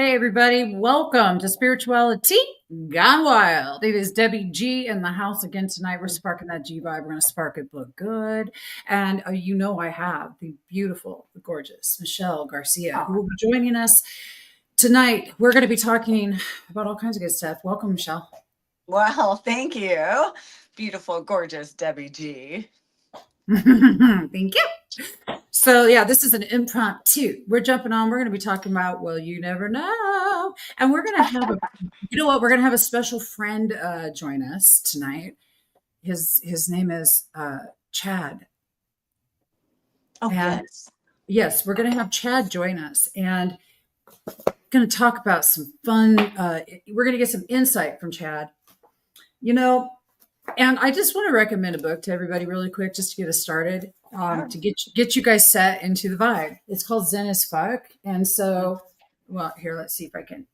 Hey, everybody, welcome to Spirituality Gone Wild. It is Debbie G in the house again tonight. We're sparking that G vibe. We're going to spark it, look good. And I have the beautiful, the gorgeous Michele Garcia, who will be joining us tonight. We're going to be talking about all kinds of good stuff. Welcome, Michele. Well, thank you. Beautiful, gorgeous Debbie G. Thank you. So, yeah, this is an impromptu. We're jumping on. We're going to be talking about, well, you never know. And we're going to have we're going to have a special friend join us tonight. His name is Chad. Oh, And yes. yes, we're going to have Chad join us and going to talk about some fun. We're going to get some insight from Chad. You know, And I just want to recommend a book to everybody really quick, just to get us started, Oh, to get you guys set into the vibe. It's called Zen as Fuck. And so, well, here, let's see if I can.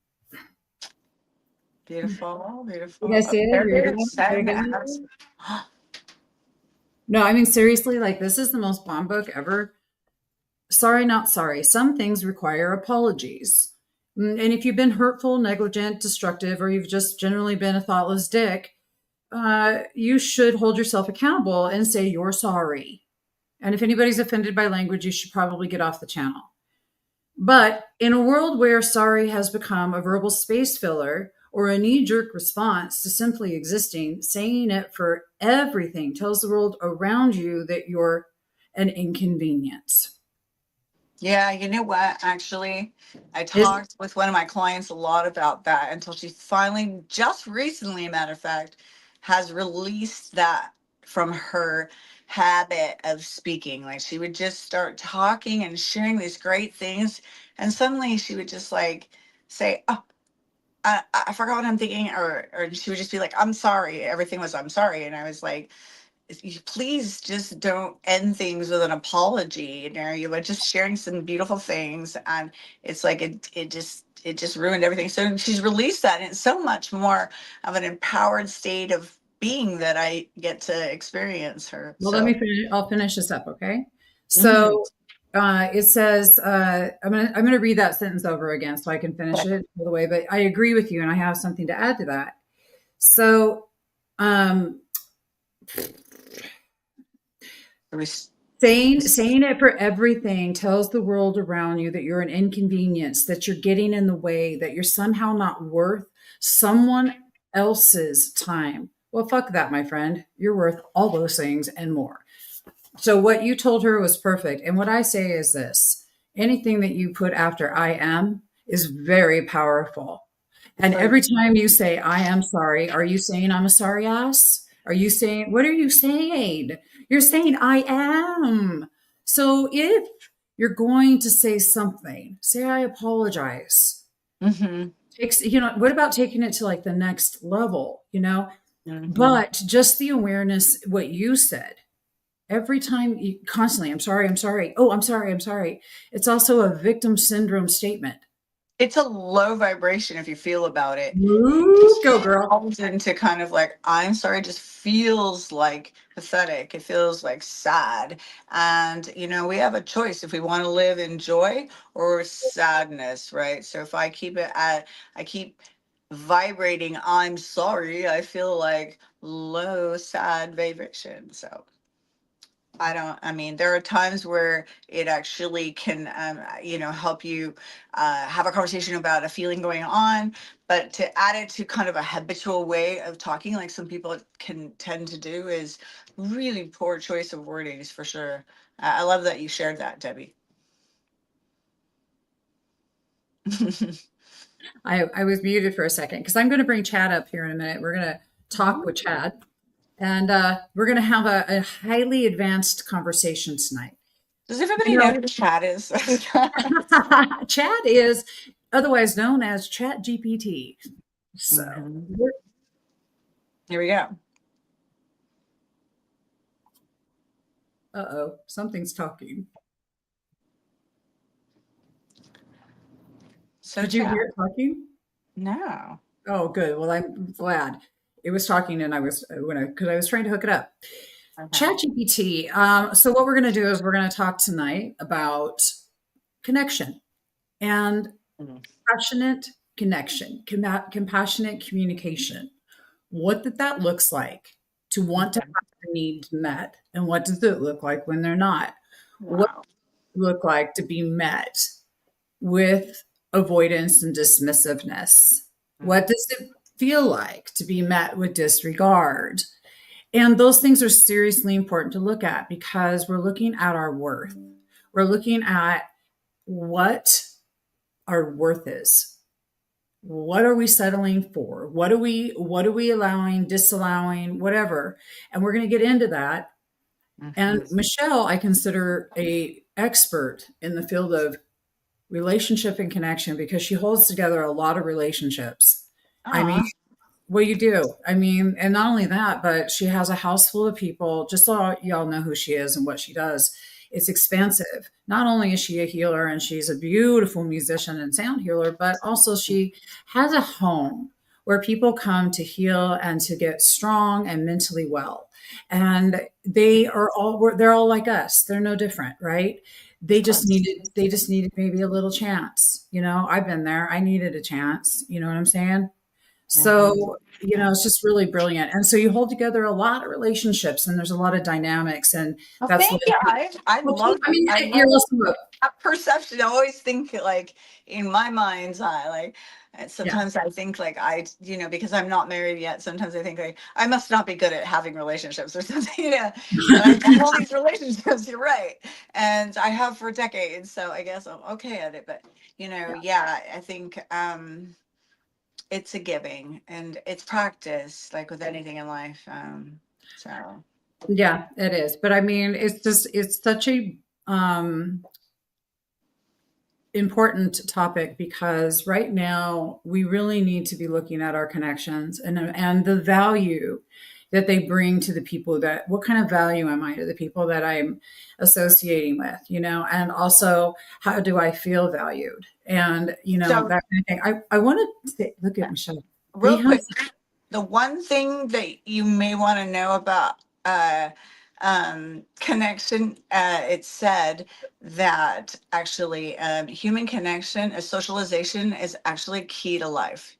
beautiful, You beautiful. guys Oh, see it? there Here it we go. is. There Seven we apps. go. No, I mean, seriously, like, this is the most bomb book ever. Sorry, not sorry. Some things require apologies. And if you've been hurtful, negligent, destructive, or you've just generally been a thoughtless dick, you should hold yourself accountable and say you're sorry. And if anybody's offended by language, you should probably get off the channel. But in a world where sorry has become a verbal space filler or a knee jerk response to simply existing, saying it for everything tells the world around you that you're an inconvenience. Yeah, you know what? Actually, I Is talked with one of my clients a lot about that until she finally, just recently, a matter of fact, has released that from her habit of speaking. Like she would just start talking and sharing these great things, and suddenly she would just like say, "Oh, I forgot what I'm thinking," or she would just be like, "I'm sorry." Everything was, "I'm sorry," and I was like, please just don't end things with an apology. You were just sharing some beautiful things, and it's like it just ruined everything. So she's released that, and it's so much more of an empowered state of being that I get to experience her. well, let So me finish. I'll finish this up, okay? mhm. So it says, I'm gonna read that sentence over again so I can finish it all the way. But I agree with you, and I have something to add to that. So um, Res- saying it for everything tells the world around you that you're an inconvenience, that you're getting in the way, that you're somehow not worth someone else's time. Well, fuck that, my friend. You're worth all those things and more. So what you told her was perfect. And what I say is this: anything that you put after I am is very powerful. And right. every time you say, I am sorry, are you saying I'm a sorry ass? Are you saying, what are you saying? You're saying I am. So if you're going to say something, say, I apologize. Hmm. What about taking it to like the next level, Hmm. But just the awareness, what you said, every time you constantly, I'm sorry. Oh, I'm sorry. I'm sorry. It's also a victim syndrome statement. It's a low vibration if you feel about it. Woo, go girl. Falls into kind of like, I'm sorry, just feels like pathetic. It feels like sad. And, we have a choice if we want to live in joy or sadness, right? So if I keep vibrating, I'm sorry, I feel like low, sad vibration. So I mean, there are times where it actually can, help you have a conversation about a feeling going on, but to add it to kind of a habitual way of talking, like some people can tend to do, is really poor choice of wordings for sure. I love that you shared that, Debbie. I was muted for a second because I'm going to bring Chad up here in a minute. We're going to talk with Chad, and we're going to have a highly advanced conversation tonight. Does everybody You know know, who the chat is? Chad is otherwise known as Chat GPT. So, Mhm. Here we go. oh, something's talking. So Did you hear chat. it talking? No. Oh, good. Well, I'm glad it was talking, and I was because I was trying to hook it up. Okay. ChatGPT. So what we're going to do is we're going to talk tonight about connection. And Mhm. Passionate connection, compassionate communication. What that looks like to want to Okay. have their needs met, and what does it look like when they're not? What Wow. does it look like to be met with avoidance and dismissiveness? Mm. What does it feel like to be met with disregard? And those things are seriously important to look at because we're looking at our worth. We're looking at what our worth is. What are we settling for? What are we allowing, disallowing, whatever? And we're going to get into that. And Mhm. Michele, I consider a expert in the field of relationship and connection because she holds together a lot of relationships. I mean, Aw. well, you do. I mean, and not only that, but she has a house full of people. Just so y'all know who she is and what she does, it's expansive. Not only is she a healer and she's a beautiful musician and sound healer, but also she has a home where people come to heal and to get strong and mentally well. And they're all like us. They're no different, right? Of course. They just needed maybe a little chance. You know, I've been there. I needed a chance. You know what I'm saying? Mhm. So, you know, it's just really brilliant. And so you hold together a lot of relationships and there's a lot of dynamics. And Well, that's thank what, you. I well, love I mean, I you're love also, that perception. I always think like in my mind's eye, like and yeah. sometimes I think like because I'm not married yet. Sometimes I think like I must not be good at having relationships or something. But I have all these relationships. You're right, and I have for decades. So I guess I'm okay at it. But yeah, I think it's a giving and it's practice, like with anything in life. So. Yeah, it is. But I mean, it's such a, um, important topic because right now we really need to be looking at our connections and the value that they bring to the people that what kind of value am I to the people that I'm associating with, you know, and also how do I feel valued? And, you know, So that kind of thing. I want to say, look at Michelle. We real have quick, the one thing that you may want to know about connection, it said that actually human connection, a socialization is actually key to life.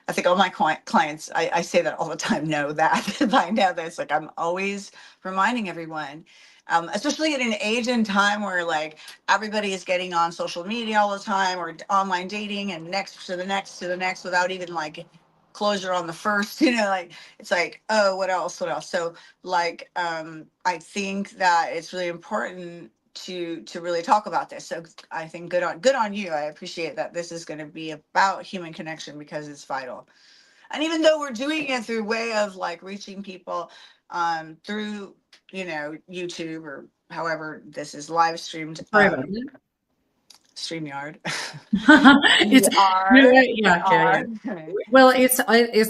I think all my clients, I say that all the time, know that by now. That's like I'm always reminding everyone, especially in an age and time where like everybody is getting on social media all the time or online dating and next to the next to the next without even like closure on the first, like it's like, oh, what else? So like I think that it's really important to really talk about this. So I think good on you. I appreciate that this is going to be about human connection because it's vital. And even though we're doing it through way of like reaching people through YouTube or however this is live streamed, sorry about that. StreamYard. We It's you know are. what? We Yeah. are. Well, it's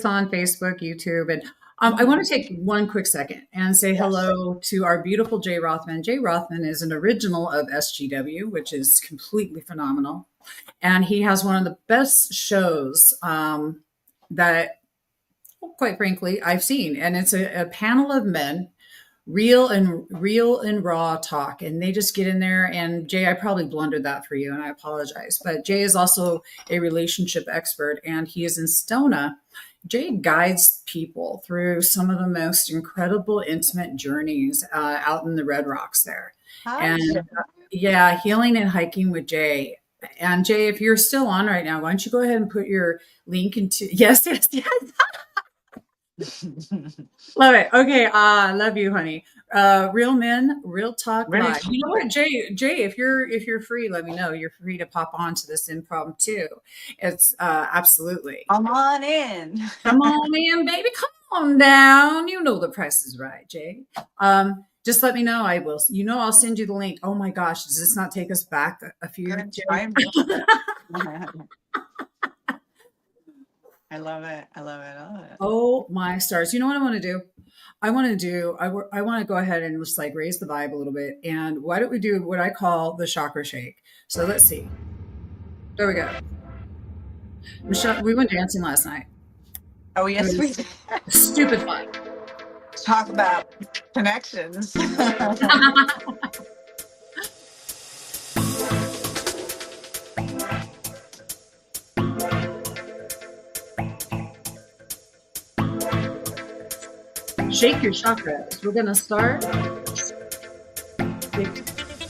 on Facebook, YouTube, and I want to take one quick second and say Yes. hello to our beautiful Jay Rothman. Jay Rothman is an original of SGW, which is completely phenomenal, and he has one of the best shows that, quite frankly, I've seen, and it's a panel of men real and raw talk, and they just get in there. And Jay, I probably blundered that for you and I apologize, but Jay is also a relationship expert and he is in Stona. Jay guides people through some of the most incredible intimate journeys out in the red rocks there. Hi, And Jen. yeah, healing and hiking with Jay. And Jay, if you're still on right now, why don't you go ahead and put your link into yes. Love it. Okay. Love you, honey. Real men, real talk Ready? live. You know what, Jay, if you're free, let me know. You're free to pop on to this impromptu. It's absolutely. Come on in. Come on in, baby. Come on down. You know the price is right, Jay. Just let me know. I will. You know, I'll send you the link. Oh my gosh, does this not take us back a few, Good Jay? time. I love it. I love it. I love it. Oh my stars. You know what I want to do? I want to go ahead and just like raise the vibe a little bit. And why don't we do what I call the chakra shake? So let's see. There we go. Michelle, we went dancing last night. Oh, It yes, we was stupid fun. talk about connections. Shake your chakras. We're going to start.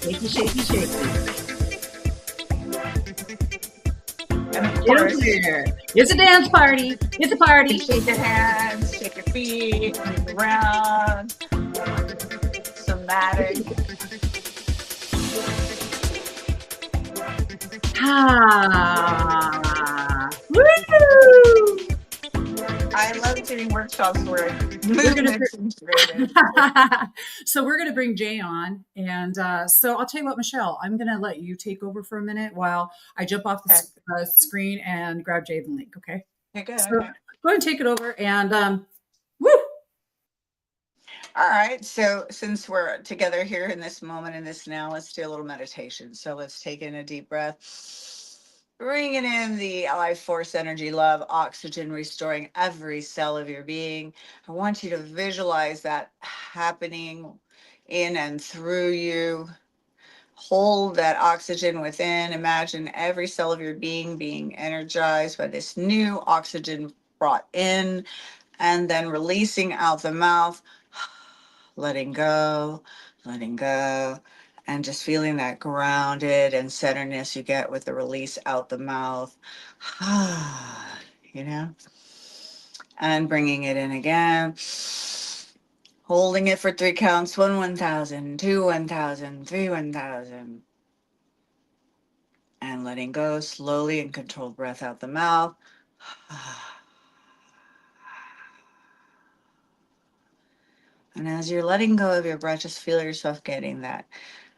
Shaky, shaky, shaky. And of Get over course, there. It's a dance party. It's a party. shake your hands, shake your feet, move around, somatic. Ah. Woo! I love doing workshops where We're gonna movement's integrated. so we're going to bring Jay on, and so I'll tell you what, Michelle, I'm going to let you take over for a minute while I jump off the Okay. screen and grab Jay the link. Okay, Okay, good. so Okay. go ahead and take it over, and woo! All right. So since we're together here in this moment, in this now, let's do a little meditation. So let's take in a deep breath. Bringing in the life force, energy, love, oxygen, restoring every cell of your being. I want you to visualize that happening in and through you. Hold that oxygen within. Imagine every cell of your being being energized by this new oxygen brought in, and then releasing out the mouth, letting go, and just feeling that grounded and centeredness you get with the release out the mouth. You know, and bringing it in again. Holding it for 3 counts. 1, 1,000, 2, 1,000, 3, 1,000. And letting go slowly and controlled breath out the mouth. And as you're letting go of your breath, just feel yourself getting that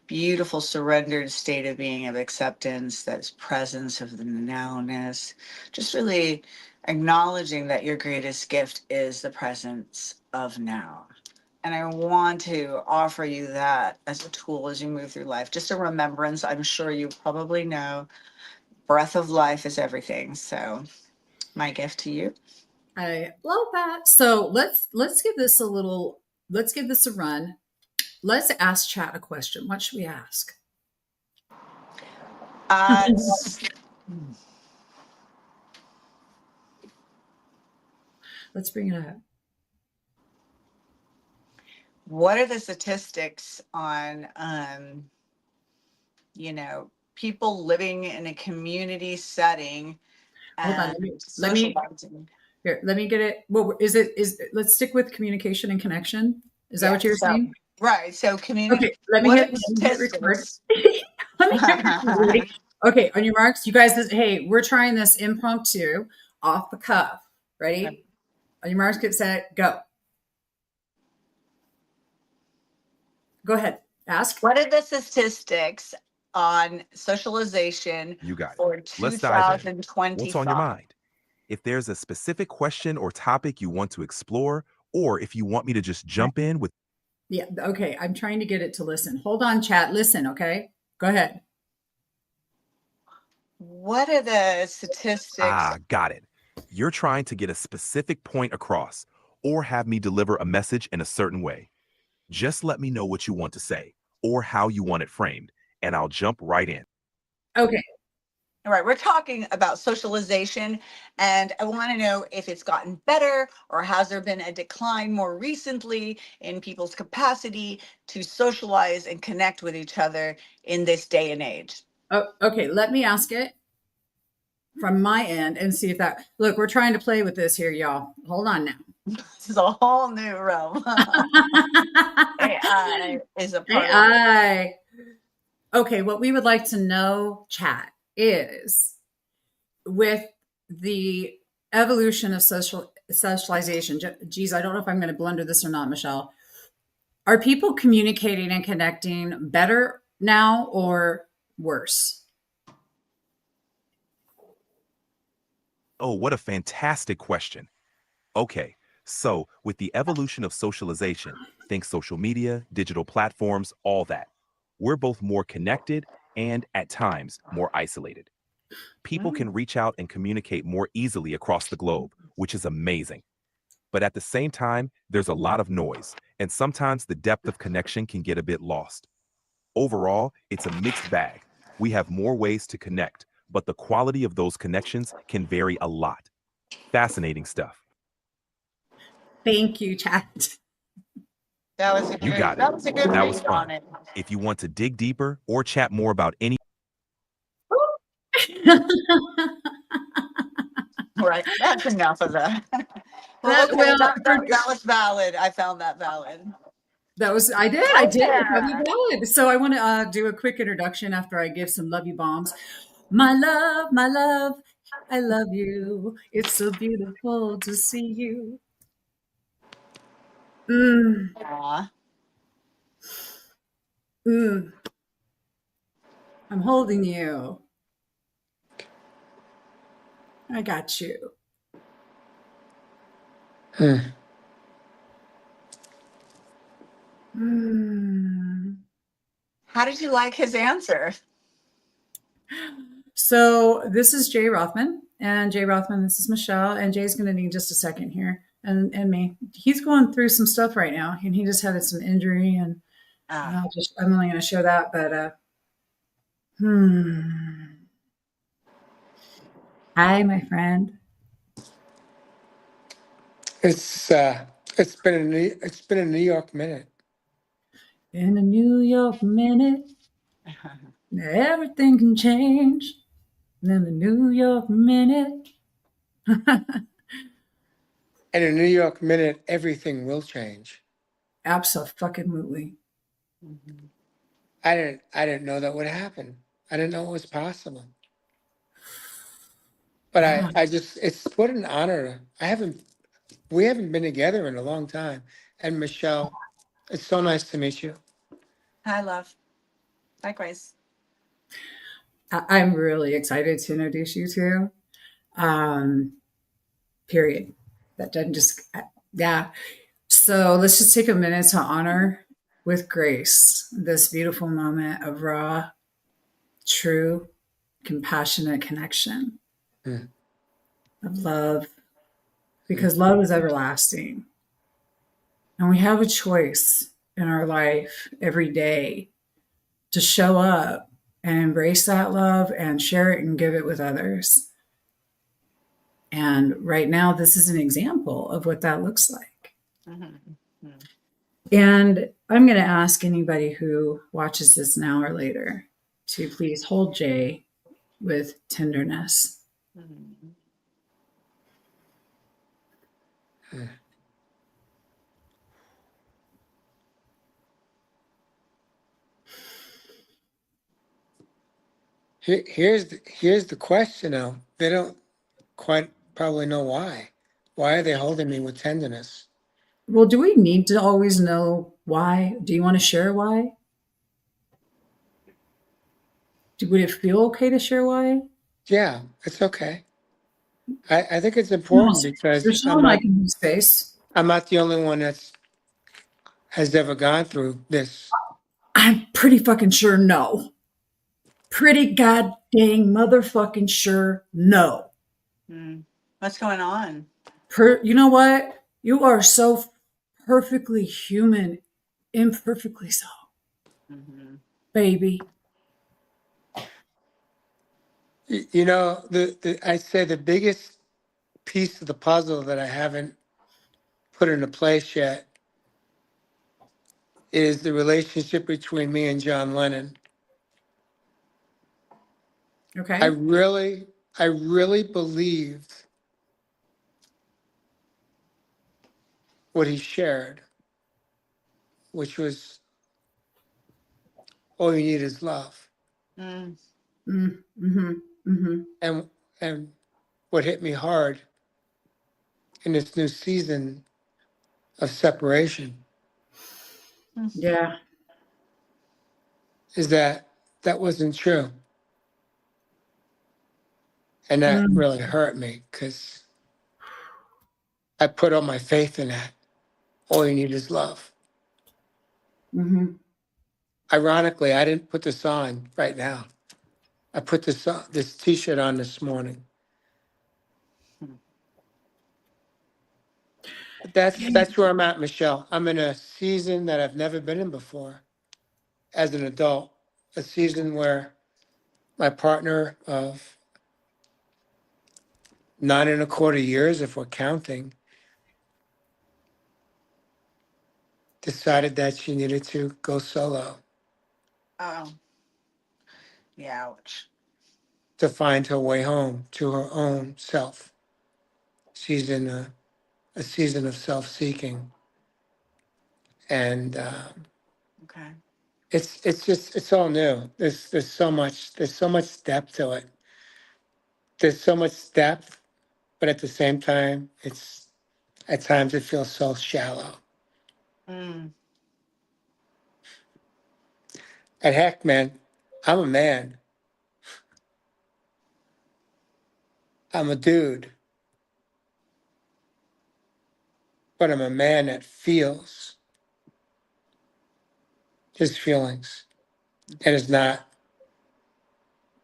beautiful surrendered state of being, of acceptance, that's presence of the nowness. Just really acknowledging that your greatest gift is the presence of now. And I want to offer you that as a tool as you move through life. Just a remembrance. I'm sure you probably know breath of life is everything. So my gift to you. I love that. So let's give this a little. Let's give this a run. Let's ask chat a question. What should we ask? Uh, Let's bring it up. what are the statistics on, people living in a community setting Hold on. and Let me socializing? here. Let me get it. Well, is it? Let's stick with communication and connection. Is that Yeah. what you're So, saying? right. So community, Okay. Let me what hit. are the Let me hit record. statistics? Let me hit record. Ready? Okay. On your marks, you guys. Hey, we're trying this impromptu, off the cuff. Ready? On your marks, get set, go. Go ahead. Ask. What are the statistics on socialization You got it. for Let's dive in. What's on your 2025? mind? If there's a specific question or topic you want to explore, or if you want me to just jump in with. Yeah. Okay. I'm trying to get it to listen. Hold on, chat. Listen. Okay. Go ahead. What are the statistics? Got it. You're trying to get a specific point across, or have me deliver a message in a certain way. Just let me know what you want to say, or how you want it framed, and I'll jump right in. Okay. All right, we're talking about socialization, and I want to know if it's gotten better or has there been a decline more recently in people's capacity to socialize and connect with each other in this day and age. Oh, okay. Let me ask it from my end and see if that. Look, we're trying to play with this here, y'all. Hold on now. This is a whole new realm. AI is a part of it. AI. Okay. What we would like to know, chat, is with the evolution of socialization. Geez, I don't know if I'm going to blunder this or not, Michelle. Are people communicating and connecting better now or worse? Oh, what a fantastic question. Okay, so with the evolution of socialization, think social media, digital platforms, all that. We're both more connected and, at times, more isolated. People can reach out and communicate more easily across the globe, which is amazing. But at the same time, there's a lot of noise, and sometimes the depth of connection can get a bit lost. Overall, it's a mixed bag. We have more ways to connect, but the quality of those connections can vary a lot. Fascinating stuff. Thank you, chat. That was a You good, got it. that was a good That was read on fun. it. If you want to dig deeper or chat more about any Right. That's enough of that. Well, That okay, well, that was valid. I found that valid. that was I did. I did. I found it valid. So I want to do a quick introduction after I give some love you bombs. My love, I love you. It's so beautiful to see you. Mm, Aw. mm, I'm holding you. I got you. Mm. How did you like his answer? So this is Jay Rothman, and Jay Rothman. This is Michelle, and Jay's going to need just a second here, and me. He's going through some stuff right now, and he just had some injury, and Ah, I'm only going to show that, but hmm. Hi, my friend. It's been a New York minute. In a New York minute, everything can change. In a New York minute. In a New York minute, everything will change. Absolutely. mhm. I didn't know that would happen. I didn't know it was possible. But Yeah. it's what an honor. We haven't been together in a long time. And Michelle, it's so nice to meet you. Hi, love. Likewise. I'm really excited to introduce you to. Um, period. That doesn't just, yeah. So let's just take a minute to honor with grace this beautiful moment of raw, true, compassionate connection, Mm, of love, mm, because love is everlasting. And we have a choice in our life every day to show up and embrace that love and share it and give it with others. And right now, this is an example of what that looks like. Mhm, mhm, And I'm going to ask anybody who watches this now or later to please hold Jay with tenderness. mhm. mm. Here's the question now. They don't quite probably know why. Why are they holding me with tenderness? Well, do we need to always know why? Do you want to share why? Would it feel okay to share why? Yeah, it's okay. I think it's No, important because Michelle and I can hold space. I'm not the only one that's has ever gone through this. I'm pretty fucking sure no. Pretty god dang motherfucking sure no. Mm. What's going on? You know what? You are so perfectly human, imperfectly so, Mhm. baby. You know, I'd say the biggest piece of the puzzle that I haven't put into place yet is the relationship between me and John Lennon. I Okay. really, I really believed what he shared, which was all you need is love. Mm. Mm-hmm. Mm-hmm. And and what hit me hard in this new season of separation Yeah. is that that wasn't true. And that Mm-hmm. really hurt me because I put all my faith in that. All you need is love. Mm-hmm. Ironically, I didn't put this on right now. I put this T-shirt on this morning. But that's where I'm at, Michelle. I'm in a season that I've never been in before as an adult. A season where my partner of 9 and a quarter years, if we're counting, decided that she needed to go solo Oh, yeah. Ouch. to find her way home to her own self. She's in a season of self-seeking, and Okay. it's all new. There's so much depth to it. There's so much depth, but at the same time, it's at times it feels so shallow. Mm. And heck, man, I'm a man. I'm a dude, but I'm a man that feels his feelings and is not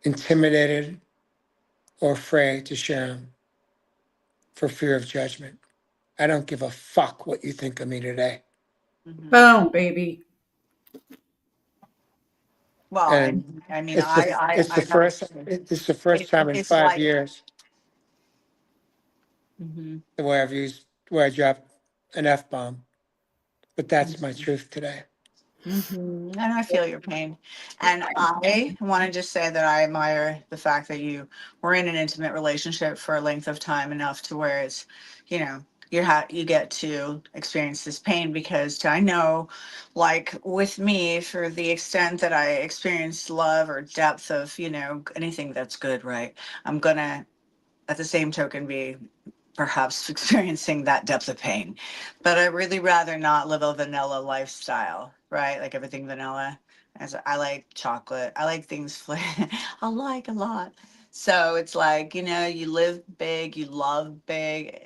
intimidated or afraid to share them for fear of judgment. I don't give a fuck what you think of me today. Hmm. Boom, baby. Well, And I mean, it's the it's the I have a first it's the first it, time in it's five like, years hmm, where I dropped an F bomb. But that's my truth today. and I feel your pain. And I want to just say that I admire the fact that you were in an intimate relationship for a length of time enough to where it's, you know, you get to experience this pain because I know, like with me, for the extent that I experience love or depth of, anything that's good, right? I'm gonna at the same token be perhaps experiencing that depth of pain. But I really rather not live a vanilla lifestyle, right? Like everything vanilla. As I like chocolate, I like things I like a lot. So it's like, you live big, you love big.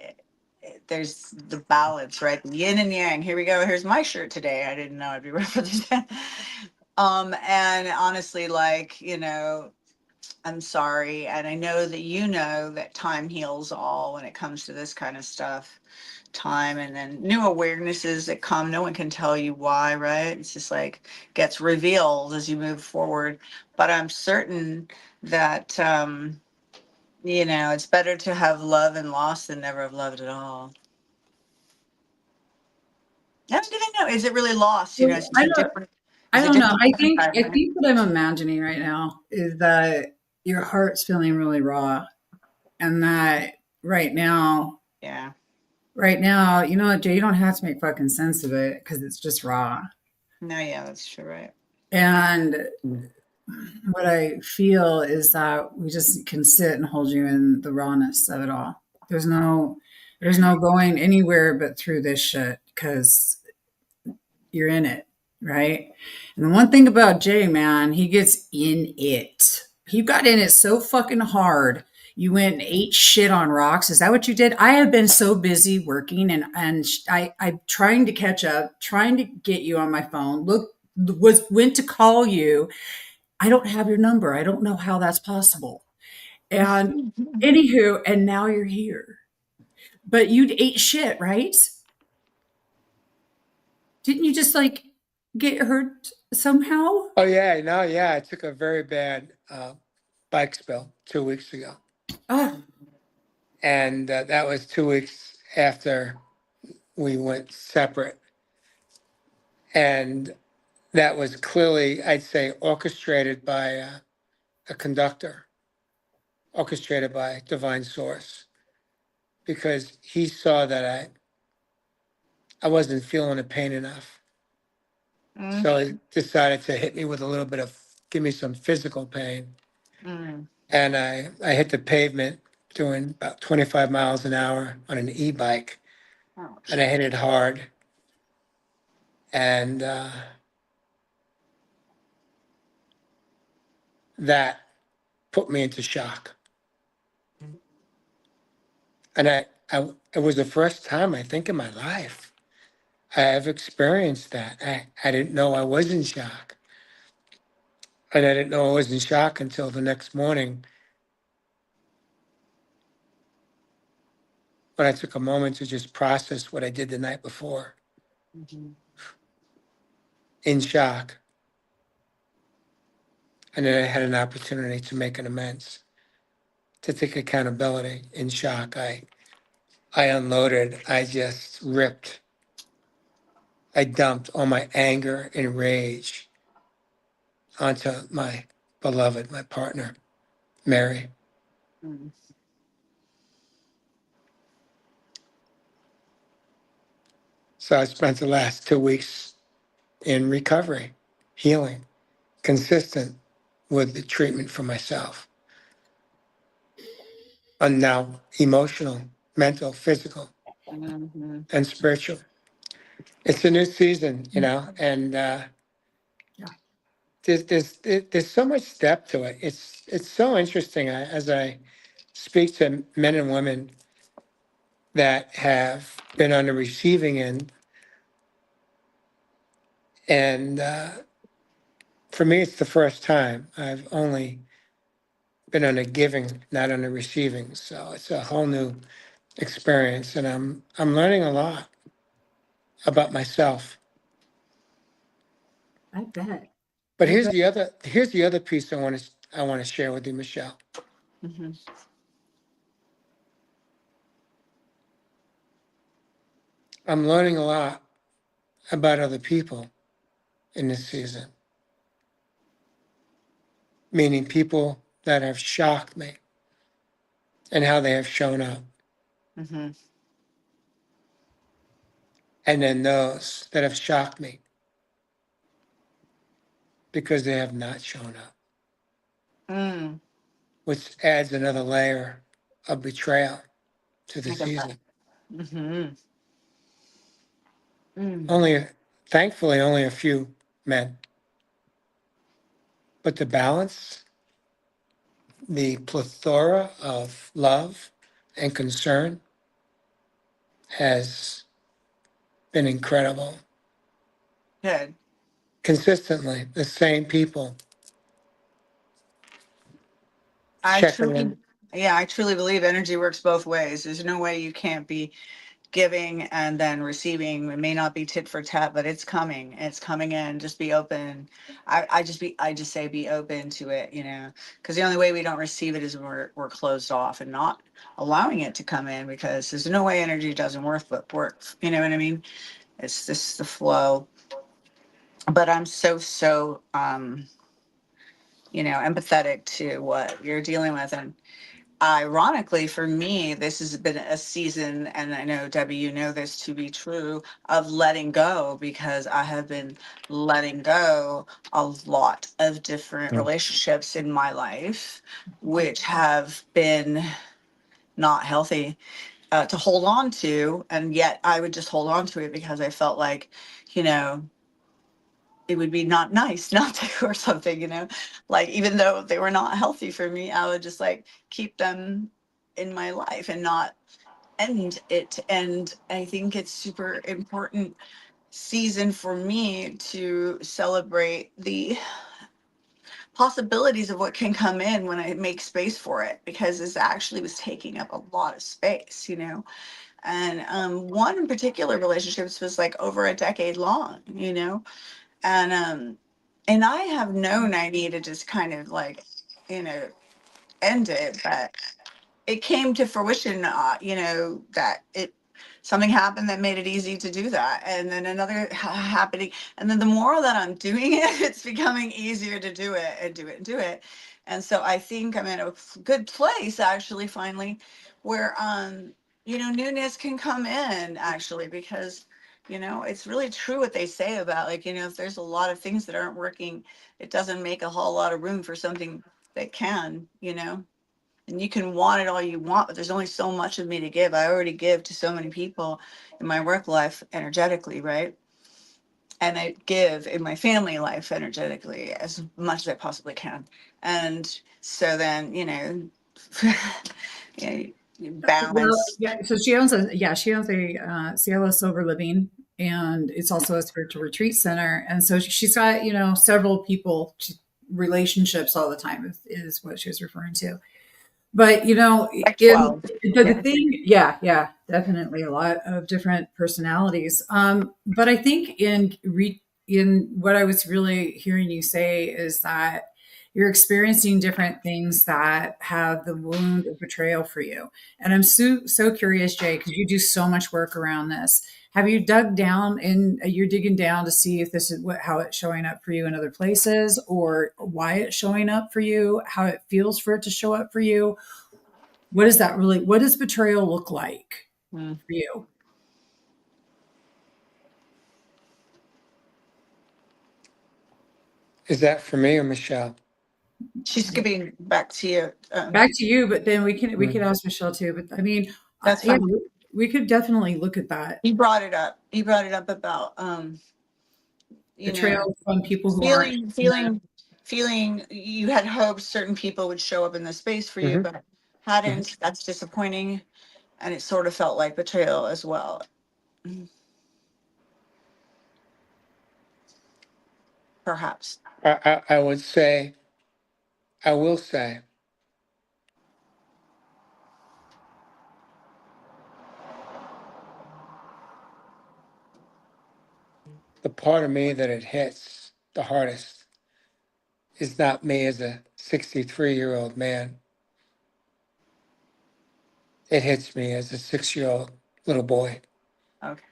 There's the balance, right? The yin and yang. Here we go. Here's my shirt today. I didn't know I'd be wearing for this. And honestly, like, I'm sorry. And I know that that time heals all when it comes to this kind of stuff. Time and then new awarenesses that come. No one can tell you why, right? It's just like gets revealed as you move forward. But I'm certain that, it's better to have love and loss than never have loved at all. I don't even know. Is it really lost? It's just I a don't different, I it's a don't know. different I think I environment. think what I'm imagining right now is that your heart's feeling really raw and that right now Yeah. right now, you know what, Jay, you don't have to make fucking sense of it because it's just raw. No, yeah, that's true, right? And what I feel is that we just can sit and hold you in the rawness of it all. There's no going anywhere but through this shit because you're in it, right? And the one thing about Jay, man, he gets in it. He got in it so fucking hard. You went and ate shit on rocks. Is that what you did? I have been so busy working and I'm trying to catch up, trying to get you on my phone. Look, went to call you. I don't have your number. I don't know how that's possible. And anywho, and now you're here. But you ate shit, right? Didn't you just like get hurt somehow? Oh yeah, no, yeah. I took a very bad bike spill 2 weeks ago, Ah, and that was 2 weeks after we went separate, and that was clearly, I'd say, orchestrated by a conductor, orchestrated by divine source, because he saw that I wasn't feeling the pain enough, Mm, so he decided to hit me with a little bit of give me some physical pain, mm. and I hit the pavement doing about 25 miles an hour on an e-bike, and Ouch. I hit it hard, and that put me into shock. And it was the first time I think in my life I have experienced that. I didn't know I was in shock, and I didn't know I was in shock until the next morning when I took a moment to just process what I did the night before Mhm. in shock, and then I had an opportunity to make an amends, to take accountability in shock. I unloaded. I just ripped I dumped all my anger and rage onto my beloved, my partner, Mary. Mm. So I spent the last 2 weeks in recovery, healing, consistent with the treatment for myself. And now emotional, mental, physical, Mhm. and spiritual. It's a new season, and Yeah. there's so much depth to it. It's so interesting as I speak to men and women that have been on the receiving end, and for me, it's the first time. I've only been on the giving, not on the receiving. So it's a whole new experience, and I'm learning a lot about myself. I bet. But I bet. here's the other piece I want to share with you, Michelle. Mhm. I'm learning a lot about other people in this season, meaning people that have shocked me and how they have shown up, Mhm. and then those that have shocked me because they have not shown up, Mm. which adds another layer of betrayal to the I get that. season. Mhm. Mm. Only, thankfully, only a few men, but the balance, the plethora of love and concern has been incredible. Good. Consistently, the same people I checking truly, in. yeah, I truly believe energy works both ways. There's no way you can't be giving and then receiving. It may not be tit for tat, but it's coming. It's coming in. Just be open. I just say be open to it, because the only way we don't receive it is when we're closed off and not allowing it to come in, because there's no way energy doesn't work but works. You know what I mean? It's just the flow. But I'm so empathetic to what you're dealing with. And ironically, for me, this has been a season, and I know, Debbie, you know this to be true, of letting go, because I have been letting go a lot of different Mm. relationships in my life, which have been not healthy to hold on to. And yet I would just hold on to it because I felt like, you know, it would be not nice not to, or something, like, even though they were not healthy for me, I would just like keep them in my life and not end it. And I think it's super important season for me to celebrate the possibilities of what can come in when I make space for it, because this actually was taking up a lot of space. And one in particular relationships was like over a decade long. And I have known I need to just kind of like, you know, end it, but it came to fruition, that something happened that made it easy to do that, and then another happening, and then the more that I'm doing it, it's becoming easier to do it and do it and do it. And so I think I'm in a good place, actually, finally, where newness can come in, actually, because it's really true what they say about, like, if there's a lot of things that aren't working, it doesn't make a whole lot of room for something that can. And you can want it all you want, but there's only so much of me to give. I already give to so many people in my work life energetically, right? And I give in my family life energetically as much as I possibly can. And so then, Well, balance. yeah. So she owns a Cielo Silver Living, and it's also a spiritual retreat center. And so she's got several people, relationships all the time is what she was referring to. But Like in 12. the Yeah. thing, yeah, definitely a lot of different personalities. But I think in what I was really hearing you say is that you're experiencing different things that have the wound of betrayal for you. And I'm so curious, Jay, because you do so much work around this. Have you dug down and you're digging down to see if this is how it's showing up for you in other places, or why it's showing up for you, how it feels for it to show up for you? What is that really? What does betrayal look like Mm. for you? Is that for me or Michelle? She's giving back to you. Back to you, but then we could Mm. ask Michelle too. But I mean, That's yeah, fine. we could definitely look at that He brought it up. He brought it up about, you know, betrayal from people who aren't. feeling, feeling, feeling you had hoped certain people would show up in the space for you, Hmm. but hadn't. That's disappointing. And it sort of felt like betrayal as well. Perhaps. I would say, I will say, the part of me that it hits the hardest is not me as a 63-year-old man. It hits me as a 6-year-old little boy, Okay.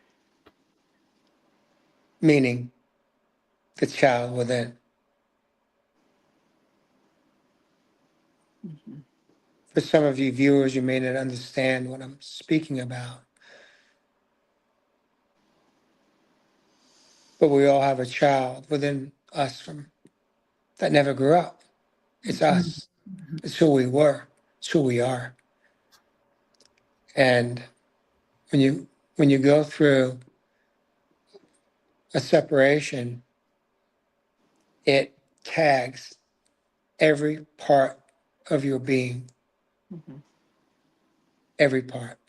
meaning the child within. Mhm. For some of you viewers, you may not understand what I'm speaking about, but we all have a child within us from that never grew up. It's us. It's who we were. It's who we are. And when you go through a separation, it tags every part of your being, Mhm. every part.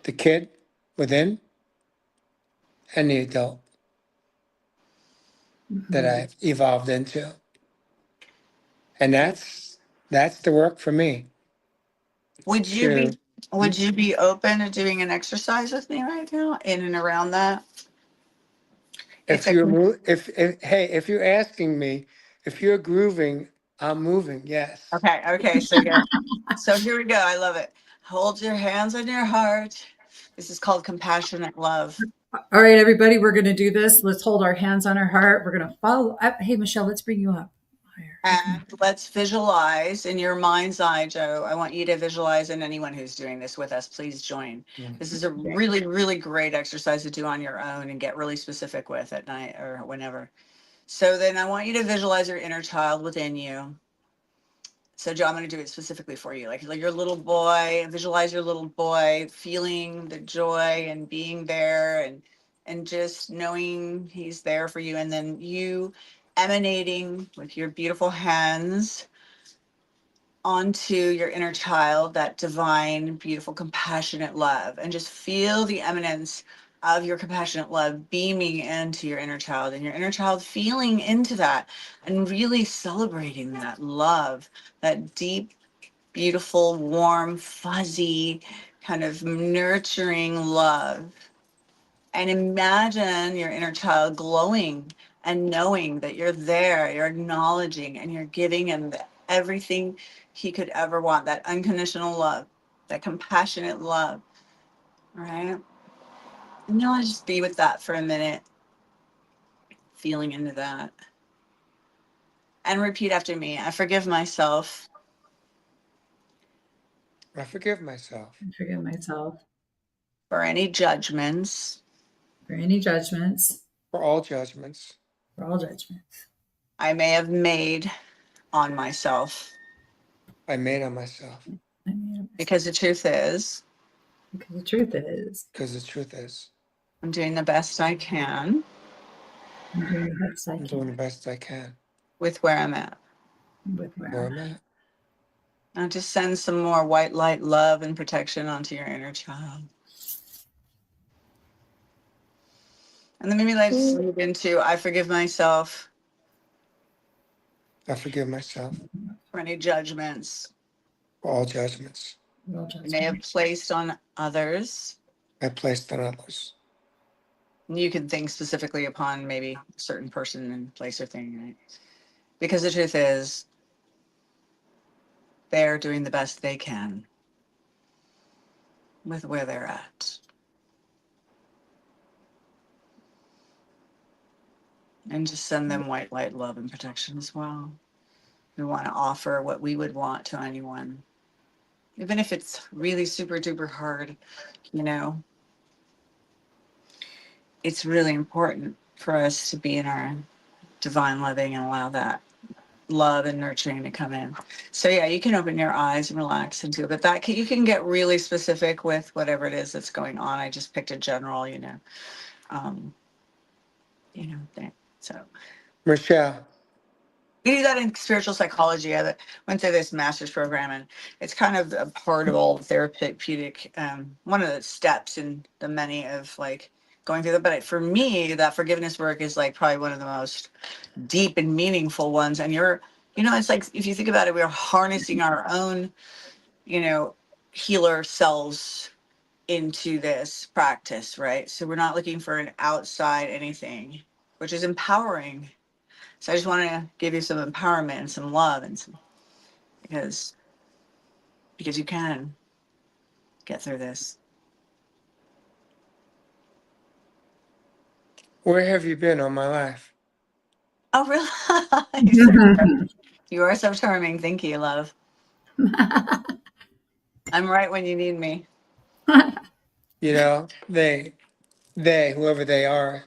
The kid within and the adult that Mhm. I've evolved into. And that's the work for me Would you to, be would you be open to doing an exercise with me right now in and around that? It's if a you're if hey, if you're asking me, if you're grooving, I'm moving, yes. okay, so good. So here we go. I love it. Hold your hands on your heart. This is called compassionate love. All right, everybody, we're going to do this. Let's hold our hands on our heart. We're going to follow up. Hey, Michelle, let's bring you up higher. And let's visualize in your mind's eye, Joe. I want you to visualize, and anyone who's doing this with us, please join. Mm. This is a really, really great exercise to do on your own and get really specific with at night or whenever. So then I want you to visualize your inner child within you. So Joe, I'm going to do it specifically for you. Like your little boy, visualize your little boy feeling the joy and being there and just knowing he's there for you. And then you emanating with your beautiful hands onto your inner child, that divine, beautiful, compassionate love, and just feel the eminence of your compassionate love beaming into your inner child, and your inner child feeling into that and really celebrating that love, that deep, beautiful, warm, fuzzy, kind of nurturing love. And imagine your inner child glowing and knowing that you're there, you're acknowledging and you're giving him everything he could ever want, that unconditional love, that compassionate love, right? And you'll just be with that for a minute, feeling into that. And repeat after me. I forgive myself I forgive myself I forgive myself for any judgments for any judgments, for all judgments for all judgments I may have made on myself. I made on myself, I made of myself. Because the truth is, Because the truth is, because the truth is, I'm doing the best I can I'm doing the best I I'm doing the can best I can with where I'm at. with where where I'm I'm at. at. Now just send some more white light love and protection onto your inner child. And then maybe let's move into I forgive myself I forgive myself for any judgments for all judgments For all I may have judgments. placed on others. I placed on others. You could think specifically upon maybe a certain person and place or thing, right? Because the truth is, they're doing the best they can with where they're at. and just send them white light, love, and protection as well. We want to offer what we would want to anyone, even if it's really super duper hard, you know. It's really important for us to be in our divine loving and allow that love and nurturing to come in. So yeah, you can open your eyes and relax into it, but you can get really specific with whatever it is that's going on. I just picked a general, um, thing. So Michelle, we do that in spiritual psychology. I went through this master's program, and it's kind of a part of all therapeutic, one of the steps in the many of like going through that. But for me, that forgiveness work is like probably one of the most deep and meaningful ones. And it's like, if you think about it, we're harnessing our own, healer selves into this practice, right? So we're not looking for an outside anything, which is empowering. So I just want to give you some empowerment and some love because you can get through this. where have you been all my life? Oh, really? You are so charming. Thank you, love. I'm right when you need me. You know, whoever they are,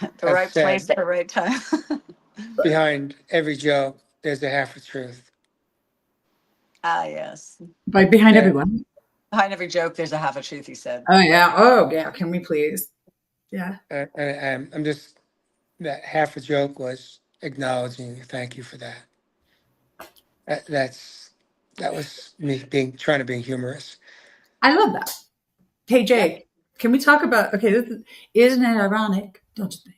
The have right place said at the right time. behind every joke, there's a half a truth. Ah, yes. By behind Yeah. everyone. Behind every joke, there's a half a truth, he said. Oh yeah. Oh yeah. Can we please? Yeah. And I'm just, that half a joke was acknowledging you. Thank you for that. That was me trying to be humorous. I love that. Hey Jay, can we talk about? Okay, isn't it ironic? Don't you think?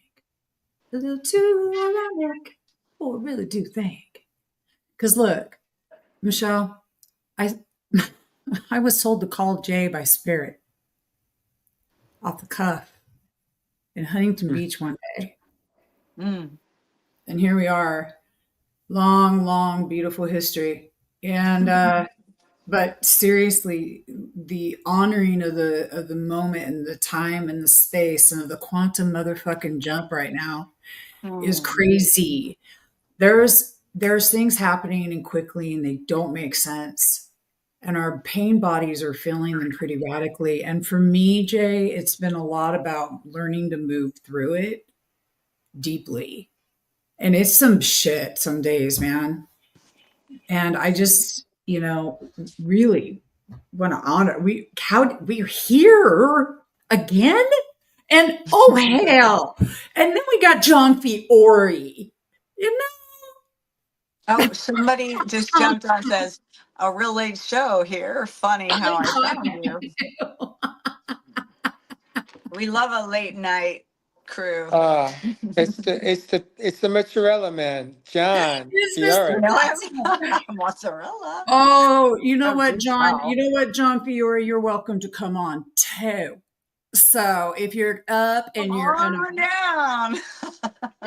A little too ironic. Oh, I really do think. Because look, Michelle, I I was told to call Jay by spirit off the cuff in Huntington Mm. Beach one day. Mm. And here we are, long, long, beautiful history. And but seriously, the honoring of the moment and the time and the space and of the quantum motherfucking jump right now is Mm. crazy. There's things happening and quickly and they don't make sense. And our pain bodies are feeling them pretty radically. And for me, Jay, it's been a lot about learning to move through it deeply. And it's some shit some days, man. And I just, really want to honor we're here again. And oh hell. And then we got John Fiore. You Oh, somebody just know? jumped on and says, a real late show here. Funny how I found you. We love a late night crew. It's the mozzarella man, John It's You Mr. Fiore. know Pizza. him? Mozzarella. Oh, you know Oh, what, good John? call. You know what, John Fiore? You're welcome to come on too. So if you're up Come and you're on on down.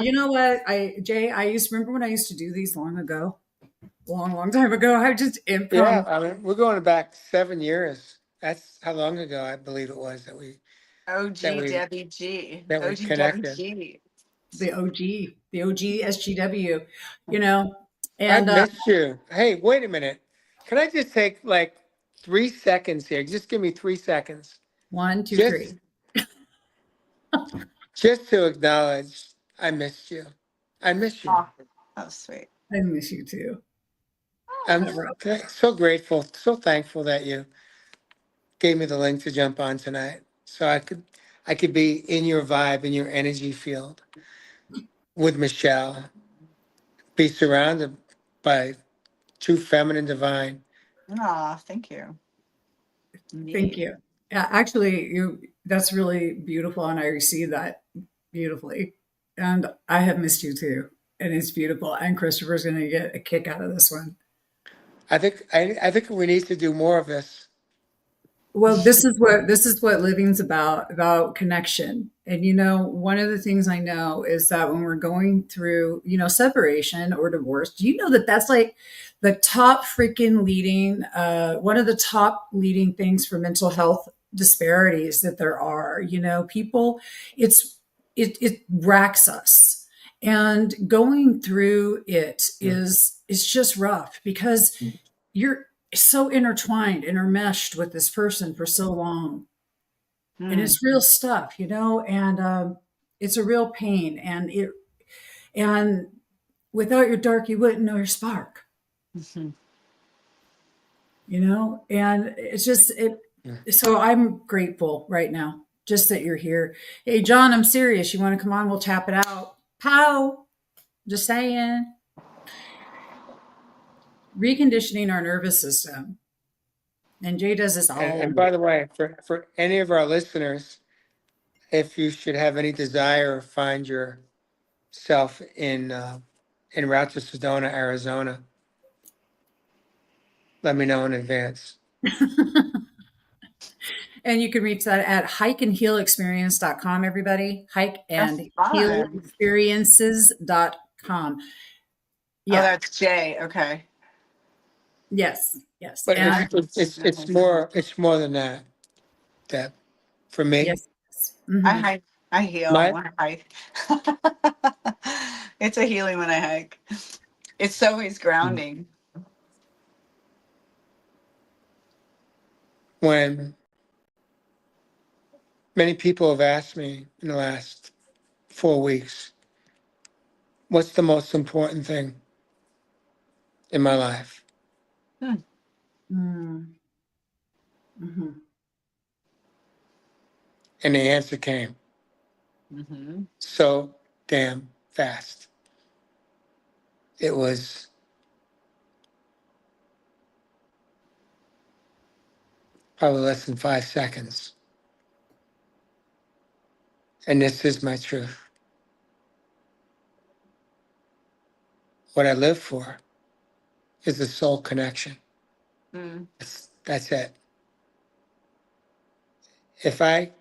you know what, Jay, I used remember when I used to do these long ago, long time ago. I just Yeah, improv I mean, we're going back 7 years. That's how long ago I believe it was that OG we Debbie G. that we OG Debbie connected. G. the OG SGW, you know, I've and missed you. Hey, wait a minute. Can I just take like 3 seconds here? Just give me 3 seconds. one, two, Just three. just to acknowledge I missed you. I miss you. Oh, that was sweet. I miss you too. I'm Whatever. so grateful, so thankful that you gave me the link to jump on tonight. So I could be in your vibe, in your energy field with Michelle, be surrounded by true feminine divine. Aw, thank you. Thank Indeed. you. Yeah, actually, that's really beautiful, and I receive that beautifully. And I have missed you too, and it's beautiful. And Christopher's going to get a kick out of this one. I think we need to do more of this. Well, this is what living's about connection. And one of the things I know is that when we're going through, separation or divorce, do you know that that's like the top freaking leading one of the top leading things for mental health disparities that there are, people, it racks us. And going through it is just rough because you're so intertwined, intermeshed with this person for so long. And Mm. it's real stuff, and it's a real pain. And without your dark, you wouldn't know your spark, Mhm. and it's just it. Yeah. So I'm grateful right now just that you're here. Hey, John, I'm serious. You want to come on? We'll tap it out. Pow. Just saying. Reconditioning our nervous system. And Jay does this all. And by the way, for any of our listeners, if you should have any desire or find yourself in route to Sedona, Arizona, let me know in advance. And you can reach that at hikeandhealexperience.com, everybody. That's fun. Hikeandhealexperiences.com. Oh, Yeah. that's Jay. Okay. Yes. Yes. But And it's more than that. That for me, yes. I Mhm. hike. I heal my when I hike. It's a healing when I hike. It's always grounding. when many people have asked me in the last 4 weeks, what's the most important thing in my life? Hmm. Mm. Mhm. And the answer came Mm-hmm. so damn fast. It was probably less than 5 seconds. And this is my truth. What I live for is the soul connection. Mm. That's it. If I,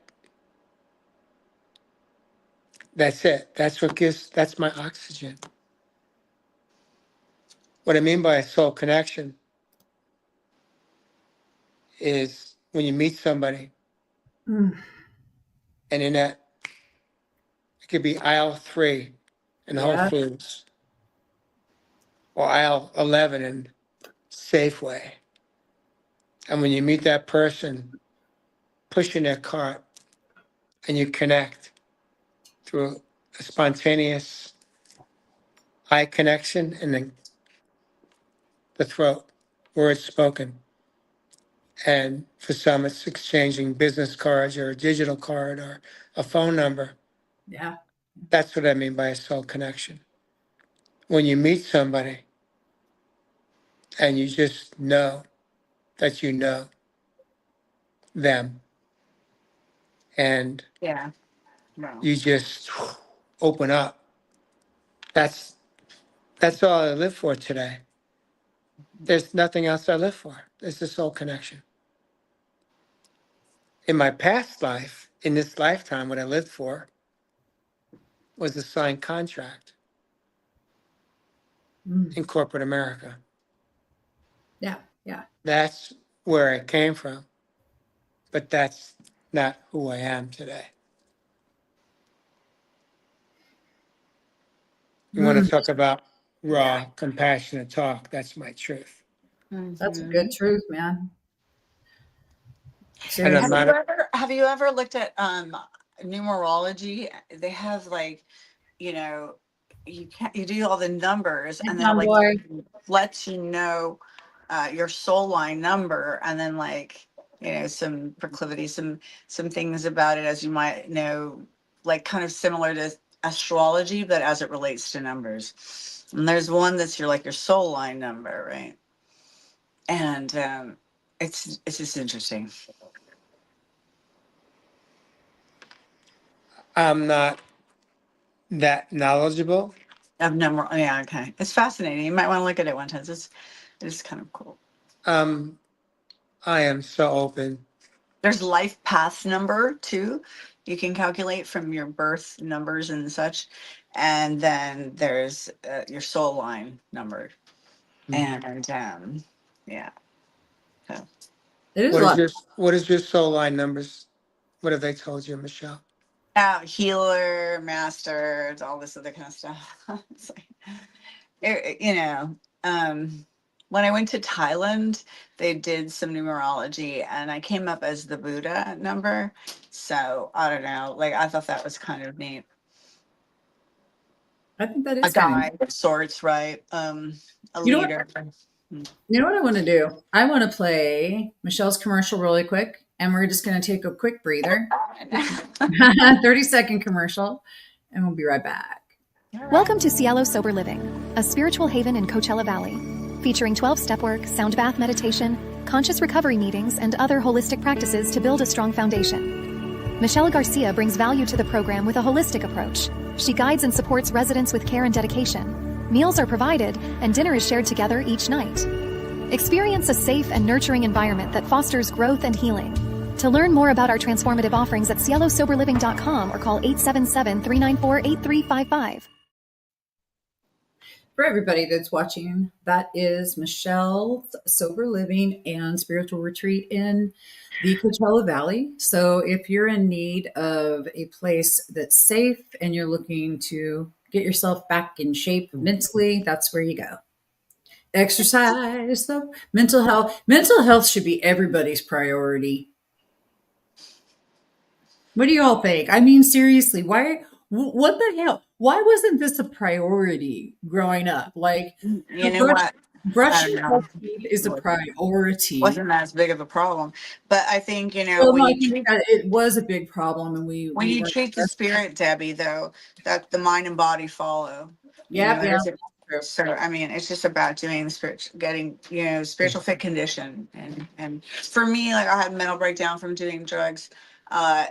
that's it. That's my oxygen. What I mean by a soul connection is when you meet somebody Mm. and in that, it could be aisle 3 in Whole Yeah. Foods or aisle 11 in Safeway. And when you meet that person pushing their cart and you connect through a spontaneous eye connection and then the throat, words spoken. And for some, it's exchanging business cards or a digital card or a phone number. Yeah. That's what I mean by a soul connection. When you meet somebody and you just know that you know them and Yeah. Wow. you just open up. That's that's all I live for today. There's nothing else I live for. It's the soul connection. In my past life, in this lifetime, what I lived for was a signed contract Mm. in corporate America. Yeah. Yeah. That's where I came from, but that's not who I am today. You want Mm. to talk about Yeah. raw, compassionate talk? That's my truth. That's a good Mm-hmm. truth, man. And I'm Have Seriously. you not, ever looked at numerology? They have like, you know, you do all the numbers Hey, and then it like Tomboy. lets you know your soul line number and then like some proclivity, some things about it as you might know, like kind of similar to astrology, but as it relates to numbers. And there's one that's your soul line number, right? And it's just interesting. I'm not that knowledgeable. I've never, yeah, okay. It's fascinating. You might want to look at it one time. It's kind of cool. Um, I am so open. There's life path number too. You can calculate from your birth numbers and such. And then there's your soul line number. And yeah. So It is a What is lot. your What is your soul line numbers? What have they told you, Michelle? Healer, master, all this other kind of stuff. It's like, um, when I went to Thailand, they did some numerology and I came up as the Buddha number. So I don't know, like I thought that was kind of neat. I think that A is kind of, guide of sorts, right? A you know what? leader. You know what I want to do? I want to play Michelle's commercial really quick, and we're just going to take a quick breather. 30-second commercial, and we'll be right back. Welcome to Cielo Sober Living, a spiritual haven in Coachella Valley, featuring 12-step work, sound bath meditation, conscious recovery meetings, and other holistic practices to build a strong foundation. Michele Garcia brings value to the program with a holistic approach. She guides and supports residents with care and dedication. Meals are provided, and dinner is shared together each night. Experience a safe and nurturing environment that fosters growth and healing. To learn more about our transformative offerings at cielosoberliving.com or call 877-394-8355. For everybody that's watching, that is Michelle's Sober Living and Spiritual Retreat in the Coachella Valley. So if you're in need of a place that's safe and you're looking to get yourself back in shape mentally, that's where you go. Exercise, though. Mental health. Mental health should be everybody's priority. What do you all think? I mean, seriously, why? What the hell? Why wasn't this a priority growing up? Like, You know what? I brushing don't your know. teeth is a priority. Wasn't as big of a problem, but I think Well, when no, I you think that it was a big problem, and we weren't. treat the spirit, Debbie, though, that the mind and body follow. Yeah, It yeah, isn't. true. So I mean, it's just about doing the spirit, getting spiritual fit condition, and for me, like I had mental breakdown from doing drugs, uh,